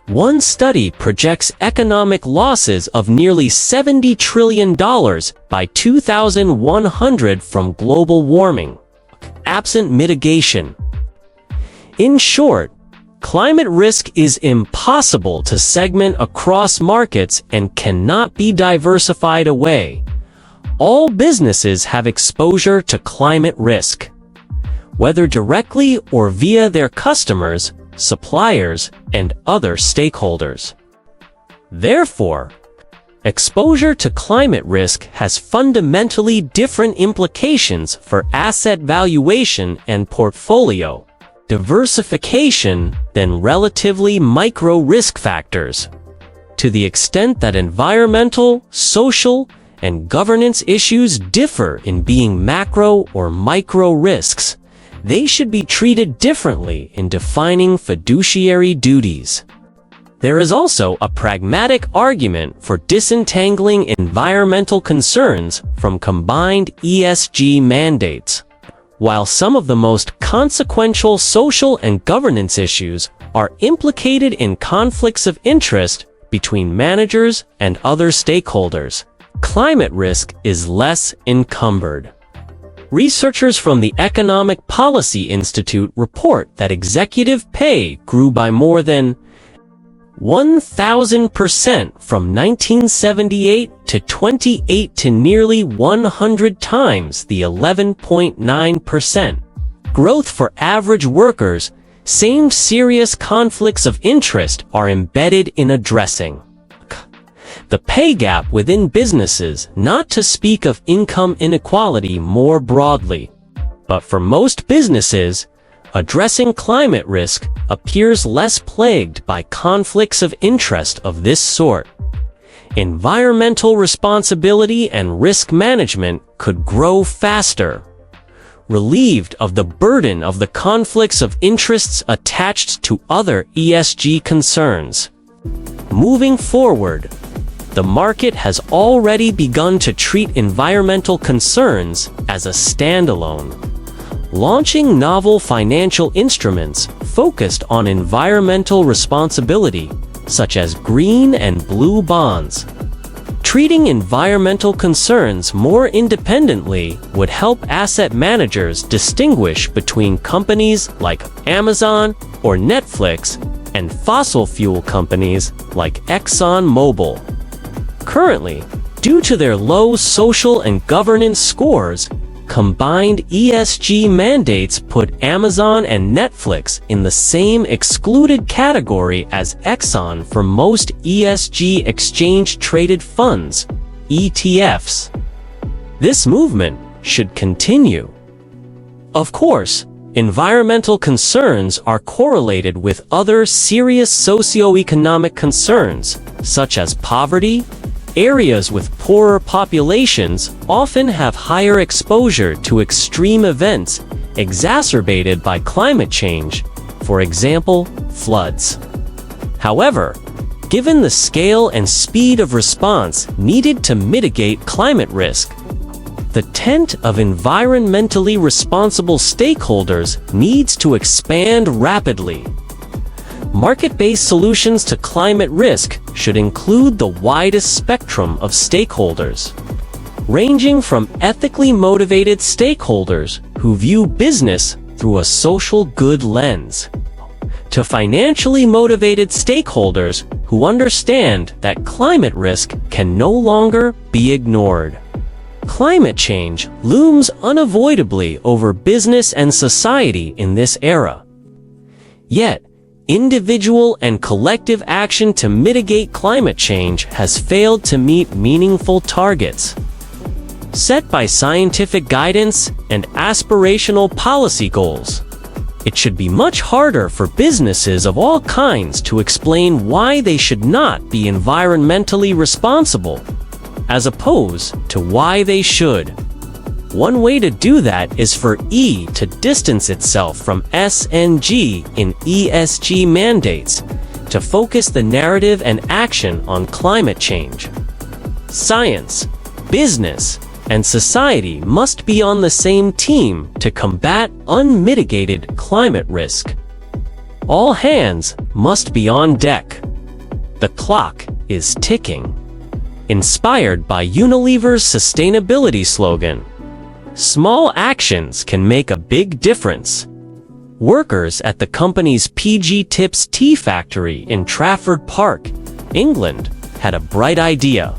one study projects economic losses of nearly $70 trillion by 2100 from global warming, absent mitigation. In short, climate risk is impossible to segment across markets and cannot be diversified away. All businesses have exposure to climate risk, whether directly or via their customers, suppliers, and other stakeholders. Therefore, exposure to climate risk has fundamentally different implications for asset valuation and portfolio diversification than relatively micro risk factors. To the extent that environmental, social, and governance issues differ in being macro or micro risks, they should be treated differently in defining fiduciary duties. There is also a pragmatic argument for disentangling environmental concerns from combined ESG mandates. While some of the most consequential social and governance issues are implicated in conflicts of interest between managers and other stakeholders, climate risk is less encumbered. Researchers from the Economic Policy Institute report that executive pay grew by more than 1,000% from 1978 to 28 to nearly 100 times the 11.9% growth for average workers. Same serious conflicts of interest are embedded in addressing the pay gap within businesses, not to speak of income inequality more broadly. But for most businesses, addressing climate risk appears less plagued by conflicts of interest of this sort. Environmental responsibility and risk management could grow faster, relieved of the burden of the conflicts of interests attached to other ESG concerns. Moving forward, the market has already begun to treat environmental concerns as a standalone, launching novel financial instruments focused on environmental responsibility, such as green and blue bonds. Treating environmental concerns more independently would help asset managers distinguish between companies like Amazon or Netflix and fossil fuel companies like ExxonMobil. Currently, due to their low social and governance scores, combined ESG mandates put Amazon and Netflix in the same excluded category as Exxon for most ESG exchange-traded funds, ETFs. This movement should continue. Of course, environmental concerns are correlated with other serious socioeconomic concerns, such as poverty. Areas with poorer populations often have higher exposure to extreme events exacerbated by climate change, for example, floods. However, given the scale and speed of response needed to mitigate climate risk, the tent of environmentally responsible stakeholders needs to expand rapidly. Market-based solutions to climate risk should include the widest spectrum of stakeholders, ranging from ethically motivated stakeholders who view business through a social good lens, to financially motivated stakeholders who understand that climate risk can no longer be ignored. Climate change looms unavoidably over business and society in this era. Yet, individual and collective action to mitigate climate change has failed to meet meaningful targets set by scientific guidance and aspirational policy goals. It should be much harder for businesses of all kinds to explain why they should not be environmentally responsible, as opposed to why they should. One way to do that is for E to distance itself from S and G in ESG mandates to focus the narrative and action on climate change. Science, business, and society must be on the same team to combat unmitigated climate risk. All hands must be on deck. The clock is ticking. Inspired by Unilever's sustainability slogan, "Small actions can make a big difference." Workers at the company's PG Tips tea factory in Trafford Park, England, had a bright idea.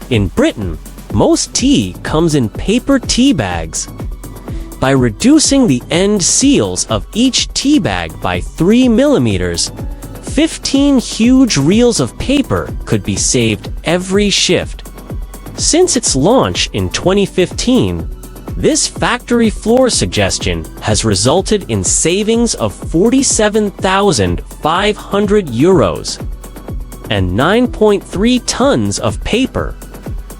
In Britain, most tea comes in paper tea bags. By reducing the end seals of each tea bag by 3 millimeters, 15 huge reels of paper could be saved every shift. Since its launch in 2015, this factory floor suggestion has resulted in savings of €47,500 and 9.3 tons of paper,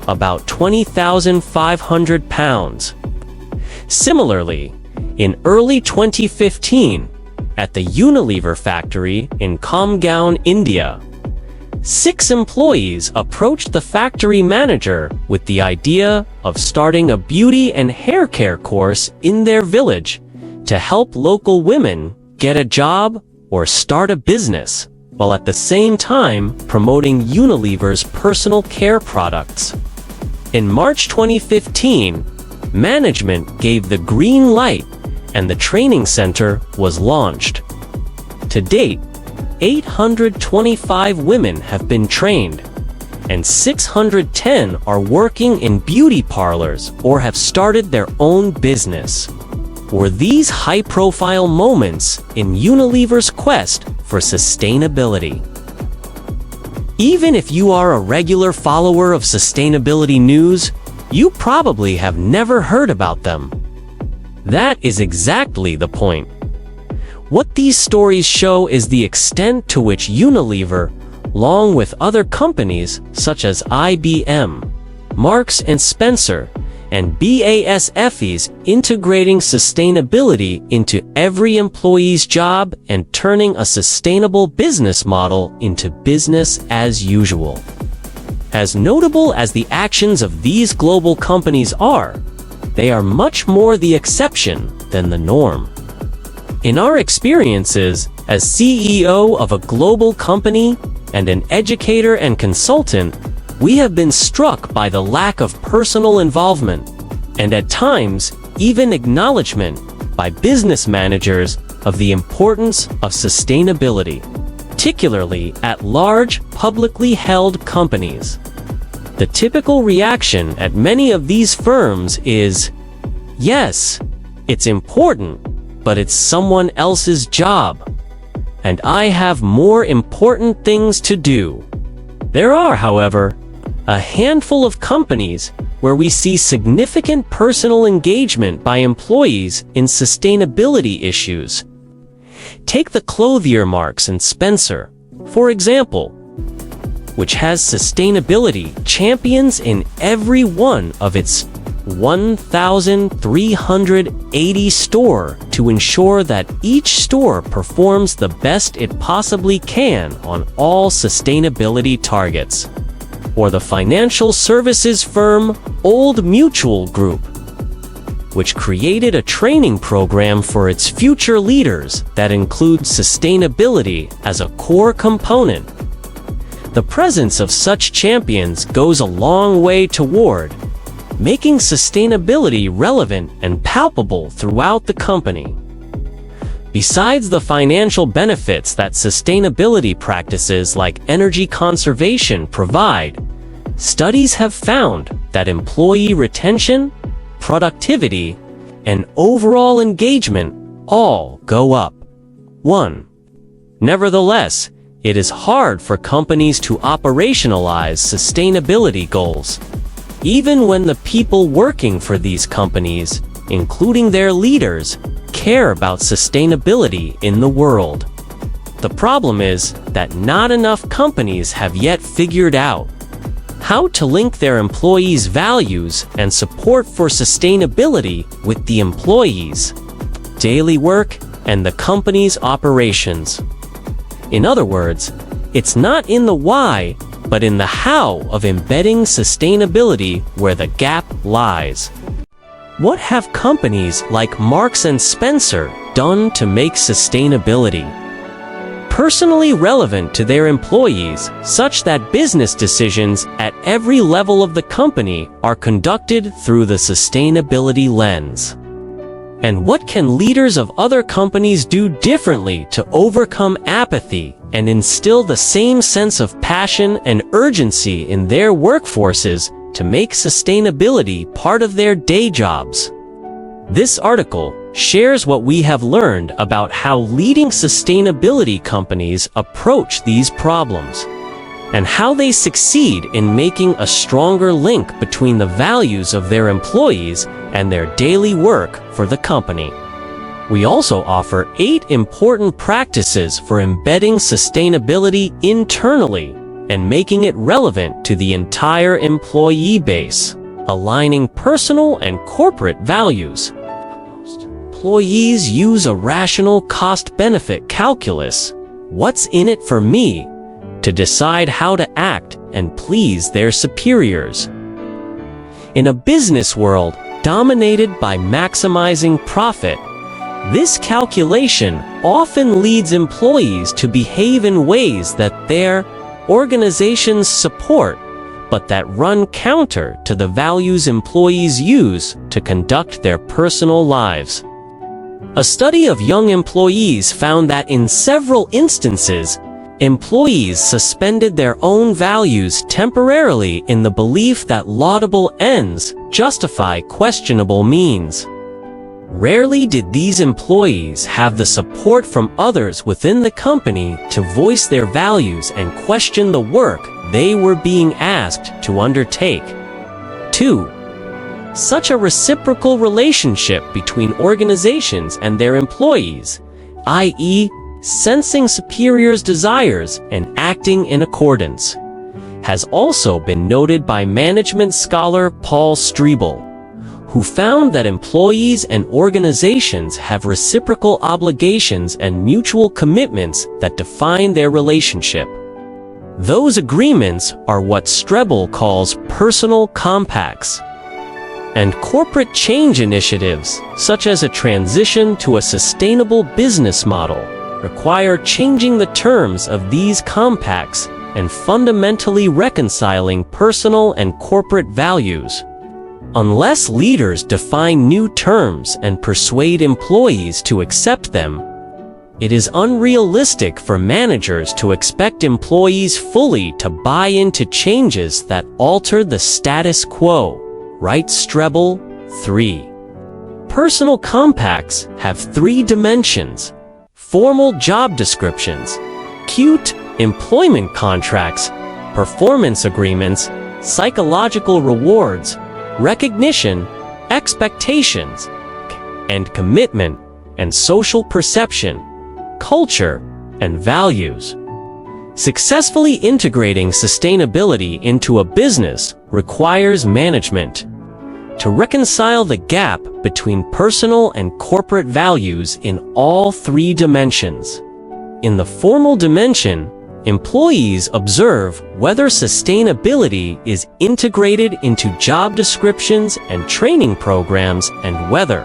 about 20,500 pounds. Similarly, in early 2015, at the Unilever factory in Kamgaon, India, 6 employees approached the factory manager with the idea of starting a beauty and hair care course in their village to help local women get a job or start a business, while at the same time promoting Unilever's personal care products. In March 2015, management gave the green light and the training center was launched. To date, 825 women have been trained, and 610 are working in beauty parlors or have started their own business. Were these high-profile moments in Unilever's quest for sustainability? Even if you are a regular follower of sustainability news, you probably have never heard about them. That is exactly the point. What these stories show is the extent to which Unilever, along with other companies such as IBM, Marks and Spencer, and BASF, is integrating sustainability into every employee's job and turning a sustainable business model into business as usual. As notable as the actions of these global companies are, they are much more the exception than the norm. In our experiences as CEO of a global company and an educator and consultant, we have been struck by the lack of personal involvement, and at times, even acknowledgement by business managers of the importance of sustainability, particularly at large, publicly held companies. The typical reaction at many of these firms is, "Yes, it's important, but it's someone else's job, and I have more important things to do." There are, however, a handful of companies where we see significant personal engagement by employees in sustainability issues. Take the clothier Marks and Spencer, for example, which has sustainability champions in every one of its 1,380 stores to ensure that each store performs the best it possibly can on all sustainability targets. Or the financial services firm Old Mutual Group, which created a training program for its future leaders that includes sustainability as a core component. The presence of such champions goes a long way toward making sustainability relevant and palpable throughout the company. Besides the financial benefits that sustainability practices like energy conservation provide, studies have found that employee retention, productivity, and overall engagement all go up. 1. Nevertheless, it is hard for companies to operationalize sustainability goals, even when the people working for these companies, including their leaders, care about sustainability in the world. The problem is that not enough companies have yet figured out how to link their employees' values and support for sustainability with the employees' daily work and the company's operations. In other words, it's not in the why, but in the how of embedding sustainability where the gap lies. What have companies like Marks and Spencer done to make sustainability personally relevant to their employees, such that business decisions at every level of the company are conducted through the sustainability lens? And what can leaders of other companies do differently to overcome apathy and instill the same sense of passion and urgency in their workforces to make sustainability part of their day jobs? This article shares what we have learned about how leading sustainability companies approach these problems, and how they succeed in making a stronger link between the values of their employees and their daily work for the company. We also offer 8 important practices for embedding sustainability internally and making it relevant to the entire employee base, aligning personal and corporate values. Employees use a rational cost-benefit calculus, what's in it for me, to decide how to act and please their superiors. In a business world dominated by maximizing profit, this calculation often leads employees to behave in ways that their organizations support, but that run counter to the values employees use to conduct their personal lives. A study of young employees found that in several instances, employees suspended their own values temporarily in the belief that laudable ends justify questionable means. Rarely did these employees have the support from others within the company to voice their values and question the work they were being asked to undertake. 2. Such a reciprocal relationship between organizations and their employees i.e., sensing superiors' desires and acting in accordance, has also been noted by management scholar Paul Strebel, who found that employees and organizations have reciprocal obligations and mutual commitments that define their relationship. Those agreements are what Strebel calls personal compacts. And corporate change initiatives, such as a transition to a sustainable business model, require changing the terms of these compacts and fundamentally reconciling personal and corporate values. Unless leaders define new terms and persuade employees to accept them, it is unrealistic for managers to expect employees fully to buy into changes that alter the status quo, writes Strebel. 3. Personal compacts have 3 dimensions: formal job descriptions, cute employment contracts, performance agreements, psychological rewards, recognition, expectations, and commitment, and social perception, culture, and values. Successfully integrating sustainability into a business requires management to reconcile the gap between personal and corporate values in all 3 dimensions. In the formal dimension, employees observe whether sustainability is integrated into job descriptions and training programs and whether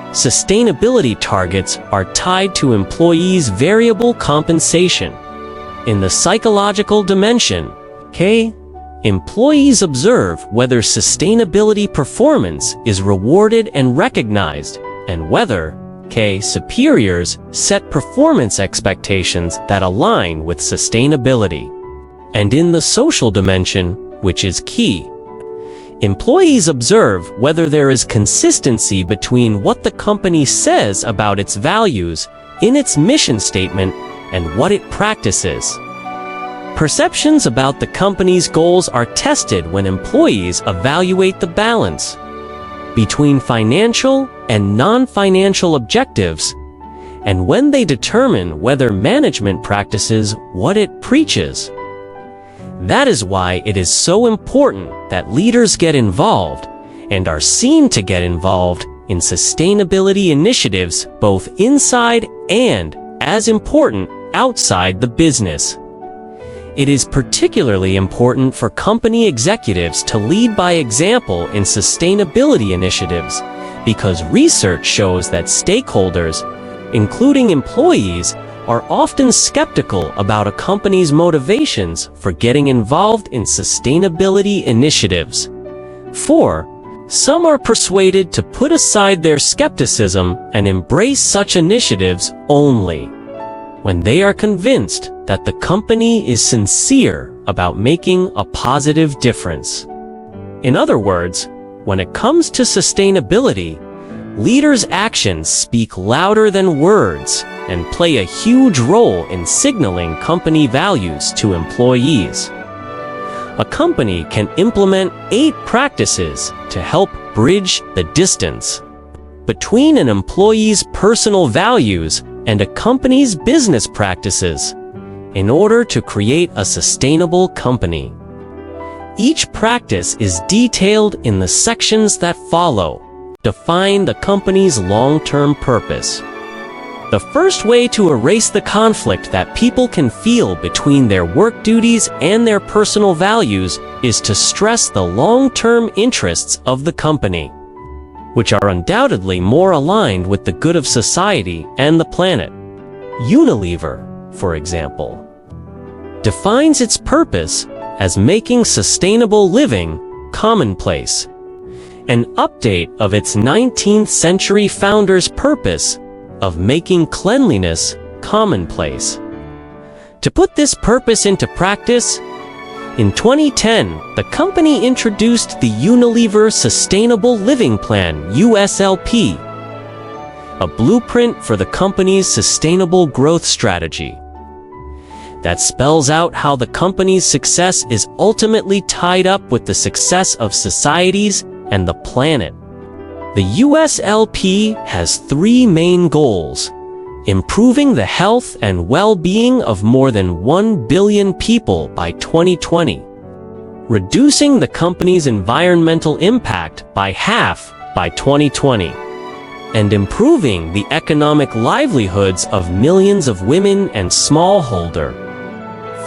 sustainability targets are tied to employees' variable compensation. In the psychological dimension, employees observe whether sustainability performance is rewarded and recognized, and whether superiors set performance expectations that align with sustainability. And in the social dimension, which is key, employees observe whether there is consistency between what the company says about its values in its mission statement and what it practices. Perceptions about the company's goals are tested when employees evaluate the balance between financial and non-financial objectives, and when they determine whether management practices what it preaches. That is why it is so important that leaders get involved and are seen to get involved in sustainability initiatives both inside and, as important, outside the business. It is particularly important for company executives to lead by example in sustainability initiatives because research shows that stakeholders, including employees, are often skeptical about a company's motivations for getting involved in sustainability initiatives. 4. Some are persuaded to put aside their skepticism and embrace such initiatives only when they are convinced that the company is sincere about making a positive difference. In other words, when it comes to sustainability, leaders' actions speak louder than words and play a huge role in signaling company values to employees. A company can implement 8 practices to help bridge the distance between an employee's personal values and a company's business practices in order to create a sustainable company. Each practice is detailed in the sections that follow. Define the company's long-term purpose. The first way to erase the conflict that people can feel between their work duties and their personal values is to stress the long-term interests of the company, which are undoubtedly more aligned with the good of society and the planet. Unilever, for example, defines its purpose as making sustainable living commonplace, an update of its 19th century founder's purpose of making cleanliness commonplace. To put this purpose into practice, in 2010, the company introduced the Unilever Sustainable Living Plan, USLP, a blueprint for the company's sustainable growth strategy that spells out how the company's success is ultimately tied up with the success of societies and the planet. The USLP has 3 main goals: improving the health and well-being of more than 1 billion people by 2020, reducing the company's environmental impact by half by 2020, and improving the economic livelihoods of millions of women and smallholder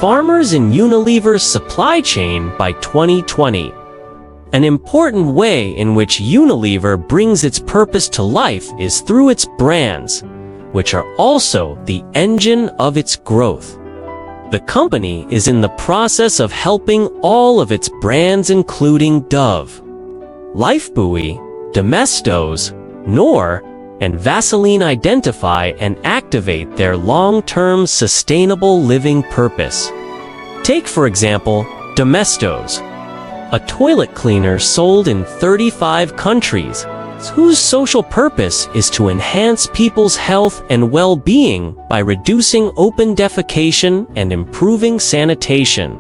farmers in Unilever's supply chain by 2020. An important way in which Unilever brings its purpose to life is through its brands, which are also the engine of its growth. The company is in the process of helping all of its brands, including Dove, Lifebuoy, Domestos, Knorr, and Vaseline, identify and activate their long-term sustainable living purpose. Take, for example, Domestos, a toilet cleaner sold in 35 countries, whose social purpose is to enhance people's health and well-being by reducing open defecation and improving sanitation.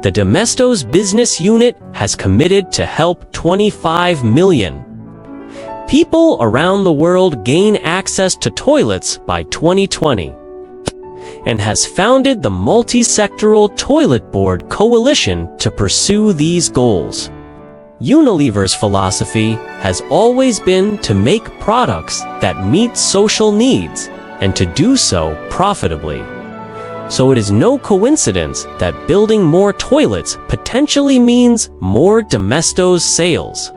The Domestos business unit has committed to help 25 million people around the world gain access to toilets by 2020, and has founded the Multi-Sectoral Toilet Board Coalition to pursue these goals. Unilever's philosophy has always been to make products that meet social needs and to do so profitably. So it is no coincidence that building more toilets potentially means more Domestos sales.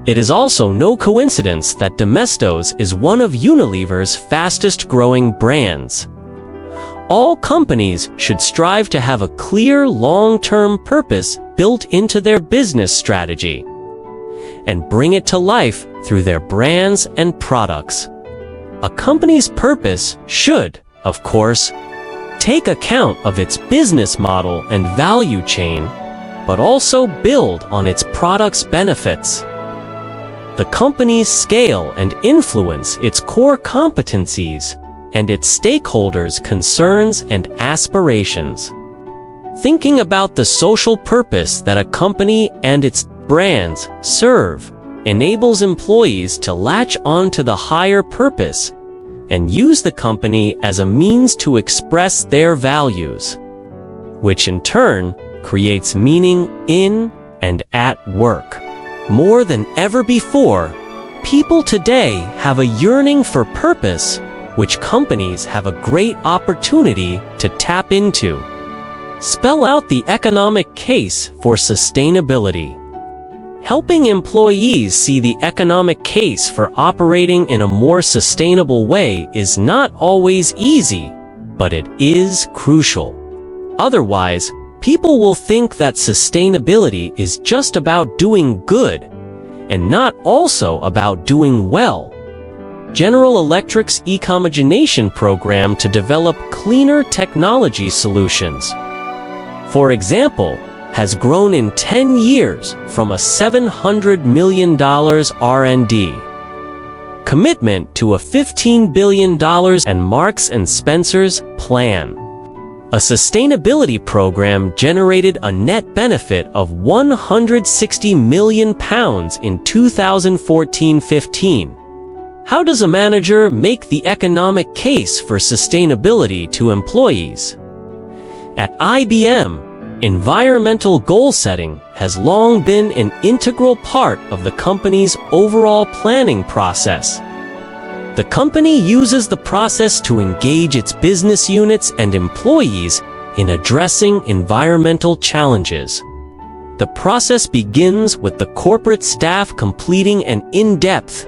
It is also no coincidence that Domestos is one of Unilever's fastest-growing brands. All companies should strive to have a clear long-term purpose built into their business strategy and bring it to life through their brands and products. A company's purpose should, of course, take account of its business model and value chain, but also build on its products' benefits. The company's scale and influence its core competencies and its stakeholders' concerns and aspirations. Thinking about the social purpose that a company and its brands serve enables employees to latch on to the higher purpose and use the company as a means to express their values, which in turn creates meaning in and at work. More than ever before, people today have a yearning for purpose, which companies have a great opportunity to tap into. Spell out the economic case for sustainability. Helping employees see the economic case for operating in a more sustainable way is not always easy, but it is crucial. Otherwise, people will think that sustainability is just about doing good and not also about doing well. General Electric's Ecomagination program to develop cleaner technology solutions, for example, has grown in 10 years from a $700 million R&D commitment to a $15 billion and Marks & Spencer's plan. A sustainability program generated a net benefit of £160 million in 2014-15. How does a manager make the economic case for sustainability to employees? At IBM, environmental goal setting has long been an integral part of the company's overall planning process. The company uses the process to engage its business units and employees in addressing environmental challenges. The process begins with the corporate staff completing an in-depth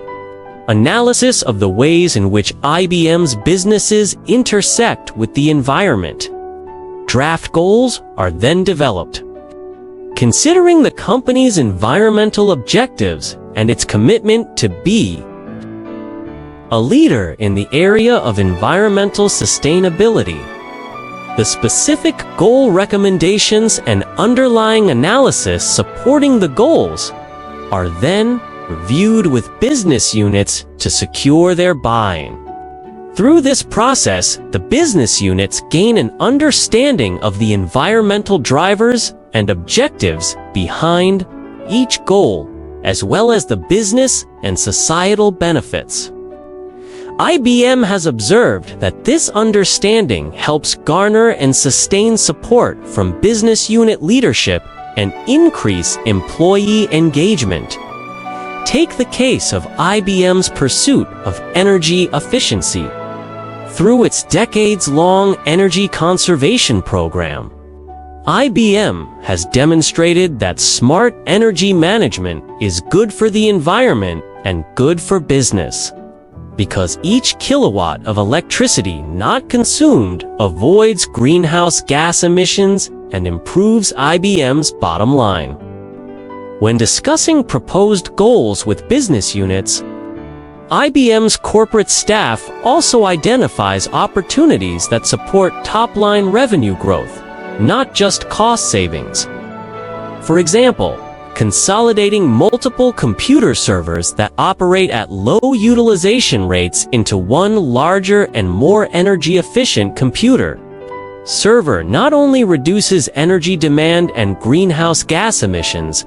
analysis of the ways in which IBM's businesses intersect with the environment. Draft goals are then developed. Considering the company's environmental objectives and its commitment to be a leader in the area of environmental sustainability, the specific goal recommendations and underlying analysis supporting the goals are then reviewed with business units to secure their buy-in. Through this process, the business units gain an understanding of the environmental drivers and objectives behind each goal, as well as the business and societal benefits. IBM has observed that this understanding helps garner and sustain support from business unit leadership and increase employee engagement. Take the case of IBM's pursuit of energy efficiency. Through its decades-long energy conservation program, IBM has demonstrated that smart energy management is good for the environment and good for business, because each kilowatt of electricity not consumed avoids greenhouse gas emissions and improves IBM's bottom line. When discussing proposed goals with business units, IBM's corporate staff also identifies opportunities that support top-line revenue growth, not just cost savings. For example, consolidating multiple computer servers that operate at low utilization rates into one larger and more energy-efficient computer server not only reduces energy demand and greenhouse gas emissions,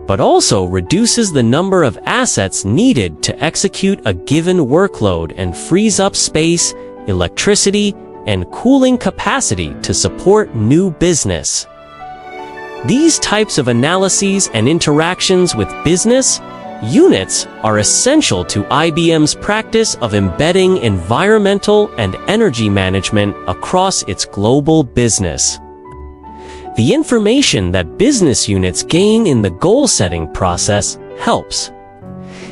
but also reduces the number of assets needed to execute a given workload and frees up space, electricity, and cooling capacity to support new business. These types of analyses and interactions with business units are essential to IBM's practice of embedding environmental and energy management across its global business. The information that business units gain in the goal-setting process helps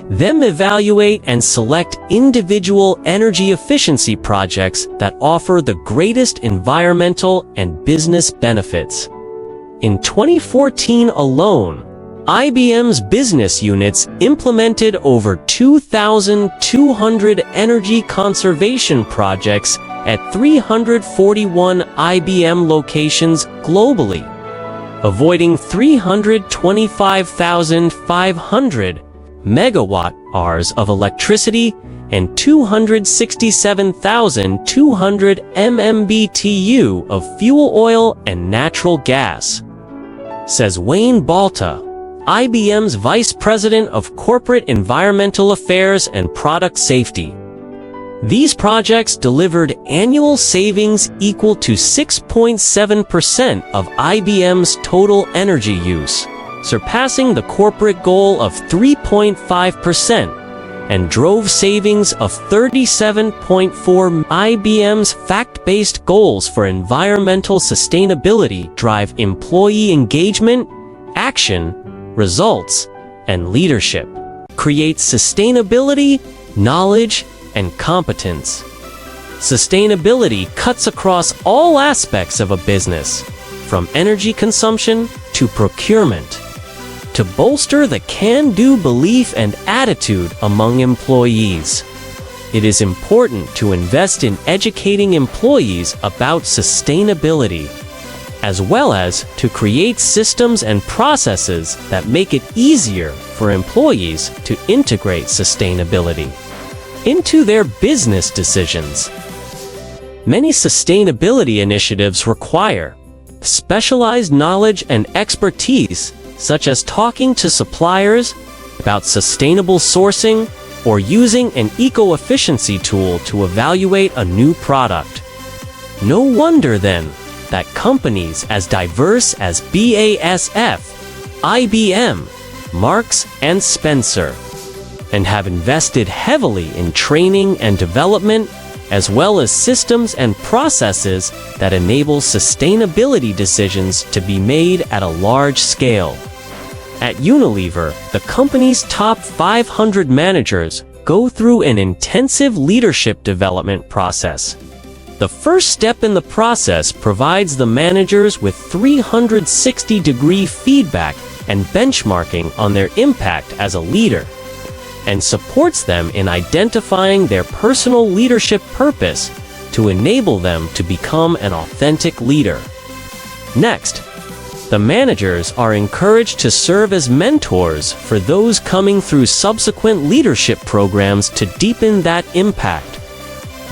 them evaluate and select individual energy efficiency projects that offer the greatest environmental and business benefits. In 2014 alone, IBM's business units implemented over 2,200 energy conservation projects at 341 IBM locations globally, avoiding 325,500 megawatt-hours of electricity and 267,200 MMBTU of fuel oil and natural gas, says Wayne Balta, IBM's Vice President of Corporate Environmental Affairs and Product Safety. These projects delivered annual savings equal to 6.7% of IBM's total energy use, surpassing the corporate goal of 3.5%, and drove savings of 37.4%. IBM's fact-based goals for environmental sustainability drive employee engagement, action, results, and leadership, create sustainability, knowledge, and competence. Sustainability cuts across all aspects of a business, from energy consumption to procurement, to bolster the can-do belief and attitude among employees. It is important to invest in educating employees about sustainability, as well as to create systems and processes that make it easier for employees to integrate sustainability into their business decisions. Many sustainability initiatives require specialized knowledge and expertise, such as talking to suppliers about sustainable sourcing or using an eco-efficiency tool to evaluate a new product. No wonder then that companies as diverse as BASF, IBM, Marks and Spencer, and have invested heavily in training and development, as well as systems and processes that enable sustainability decisions to be made at a large scale. At Unilever, the company's top 500 managers go through an intensive leadership development process. The first step in the process provides the managers with 360-degree feedback and benchmarking on their impact as a leader, and supports them in identifying their personal leadership purpose to enable them to become an authentic leader. Next, the managers are encouraged to serve as mentors for those coming through subsequent leadership programs to deepen that impact.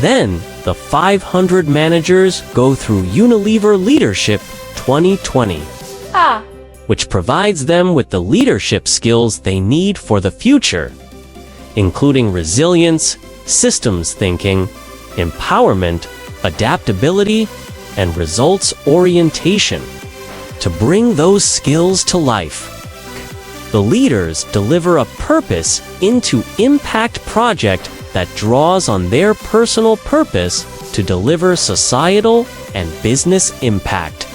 Then, the 500 managers go through Unilever Leadership 2020, which provides them with the leadership skills they need for the future, including resilience, systems thinking, empowerment, adaptability, and results orientation to bring those skills to life. The leaders deliver a purpose into impact project that draws on their personal purpose to deliver societal and business impact.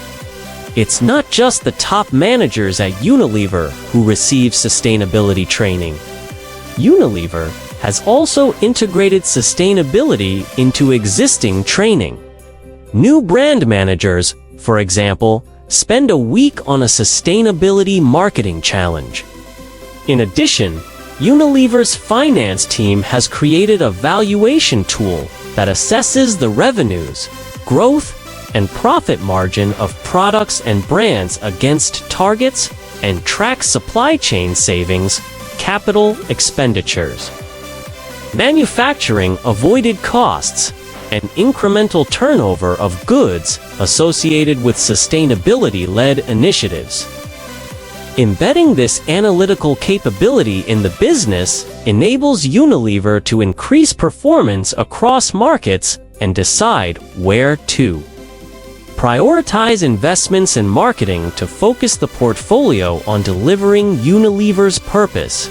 It's not just the top managers at Unilever who receive sustainability training. Unilever has also integrated sustainability into existing training. New brand managers, for example, spend a week on a sustainability marketing challenge. In addition, Unilever's finance team has created a valuation tool that assesses the revenues, growth, and profit margin of products and brands against targets and tracks supply chain savings, capital expenditures, manufacturing avoided costs, and incremental turnover of goods associated with sustainability-led initiatives. Embedding this analytical capability in the business enables Unilever to increase performance across markets and decide where to prioritize investments in marketing to focus the portfolio on delivering Unilever's purpose.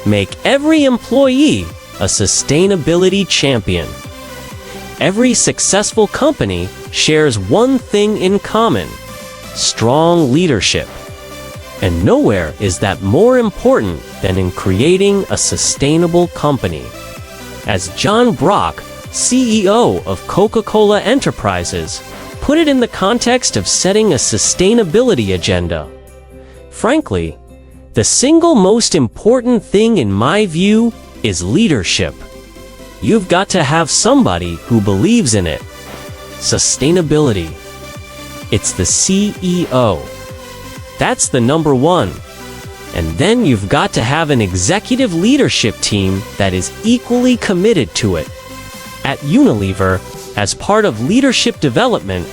Make every employee a sustainability champion. Every successful company shares one thing in common: strong leadership. And nowhere is that more important than in creating a sustainable company. As John Brock, CEO of Coca-Cola Enterprises, put it in the context of setting a sustainability agenda, frankly, the single most important thing in my view is leadership. You've got to have somebody who believes in it. Sustainability. It's the CEO. That's the number one. And then you've got to have an executive leadership team that is equally committed to it. At Unilever, as part of leadership development,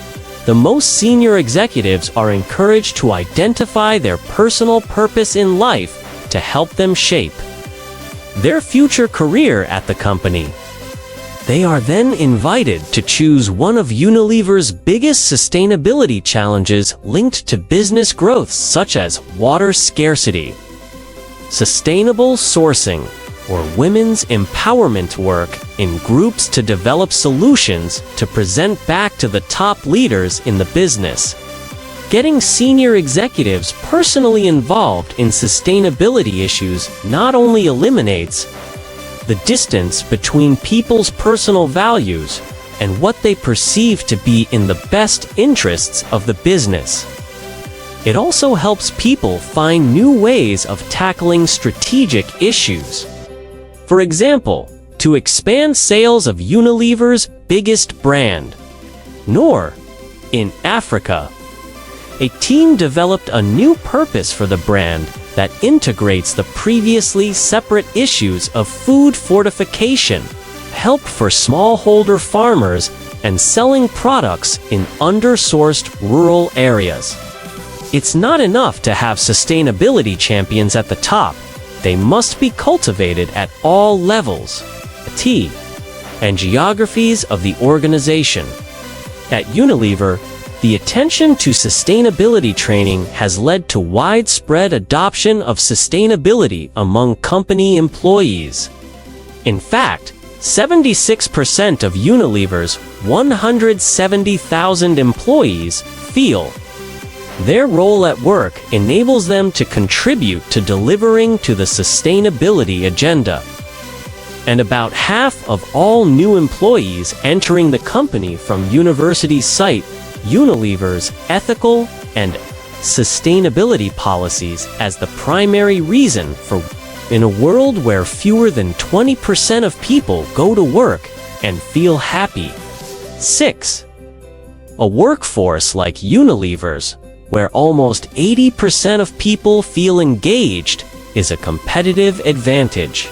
the most senior executives are encouraged to identify their personal purpose in life to help them shape their future career at the company. They are then invited to choose one of Unilever's biggest sustainability challenges linked to business growth, such as water scarcity, sustainable sourcing, or women's empowerment work, in groups to develop solutions to present back to the top leaders in the business. Getting senior executives personally involved in sustainability issues not only eliminates the distance between people's personal values and what they perceive to be in the best interests of the business, it also helps people find new ways of tackling strategic issues. For example, to expand sales of Unilever's biggest brand, Knorr, in Africa, a team developed a new purpose for the brand that integrates the previously separate issues of food fortification, help for smallholder farmers, and selling products in under-sourced rural areas. It's not enough to have sustainability champions at the top. They must be cultivated at all levels, and geographies of the organization. At Unilever, the attention to sustainability training has led to widespread adoption of sustainability among company employees. In fact, 76% of Unilever's 170,000 employees feel their role at work enables them to contribute to delivering to the sustainability agenda. And about half of all new employees entering the company from universities cite Unilever's ethical and sustainability policies as the primary reason for. In a world where fewer than 20% of people go to work and feel happy. 6. A workforce like Unilever's, where almost 80% of people feel engaged, is a competitive advantage.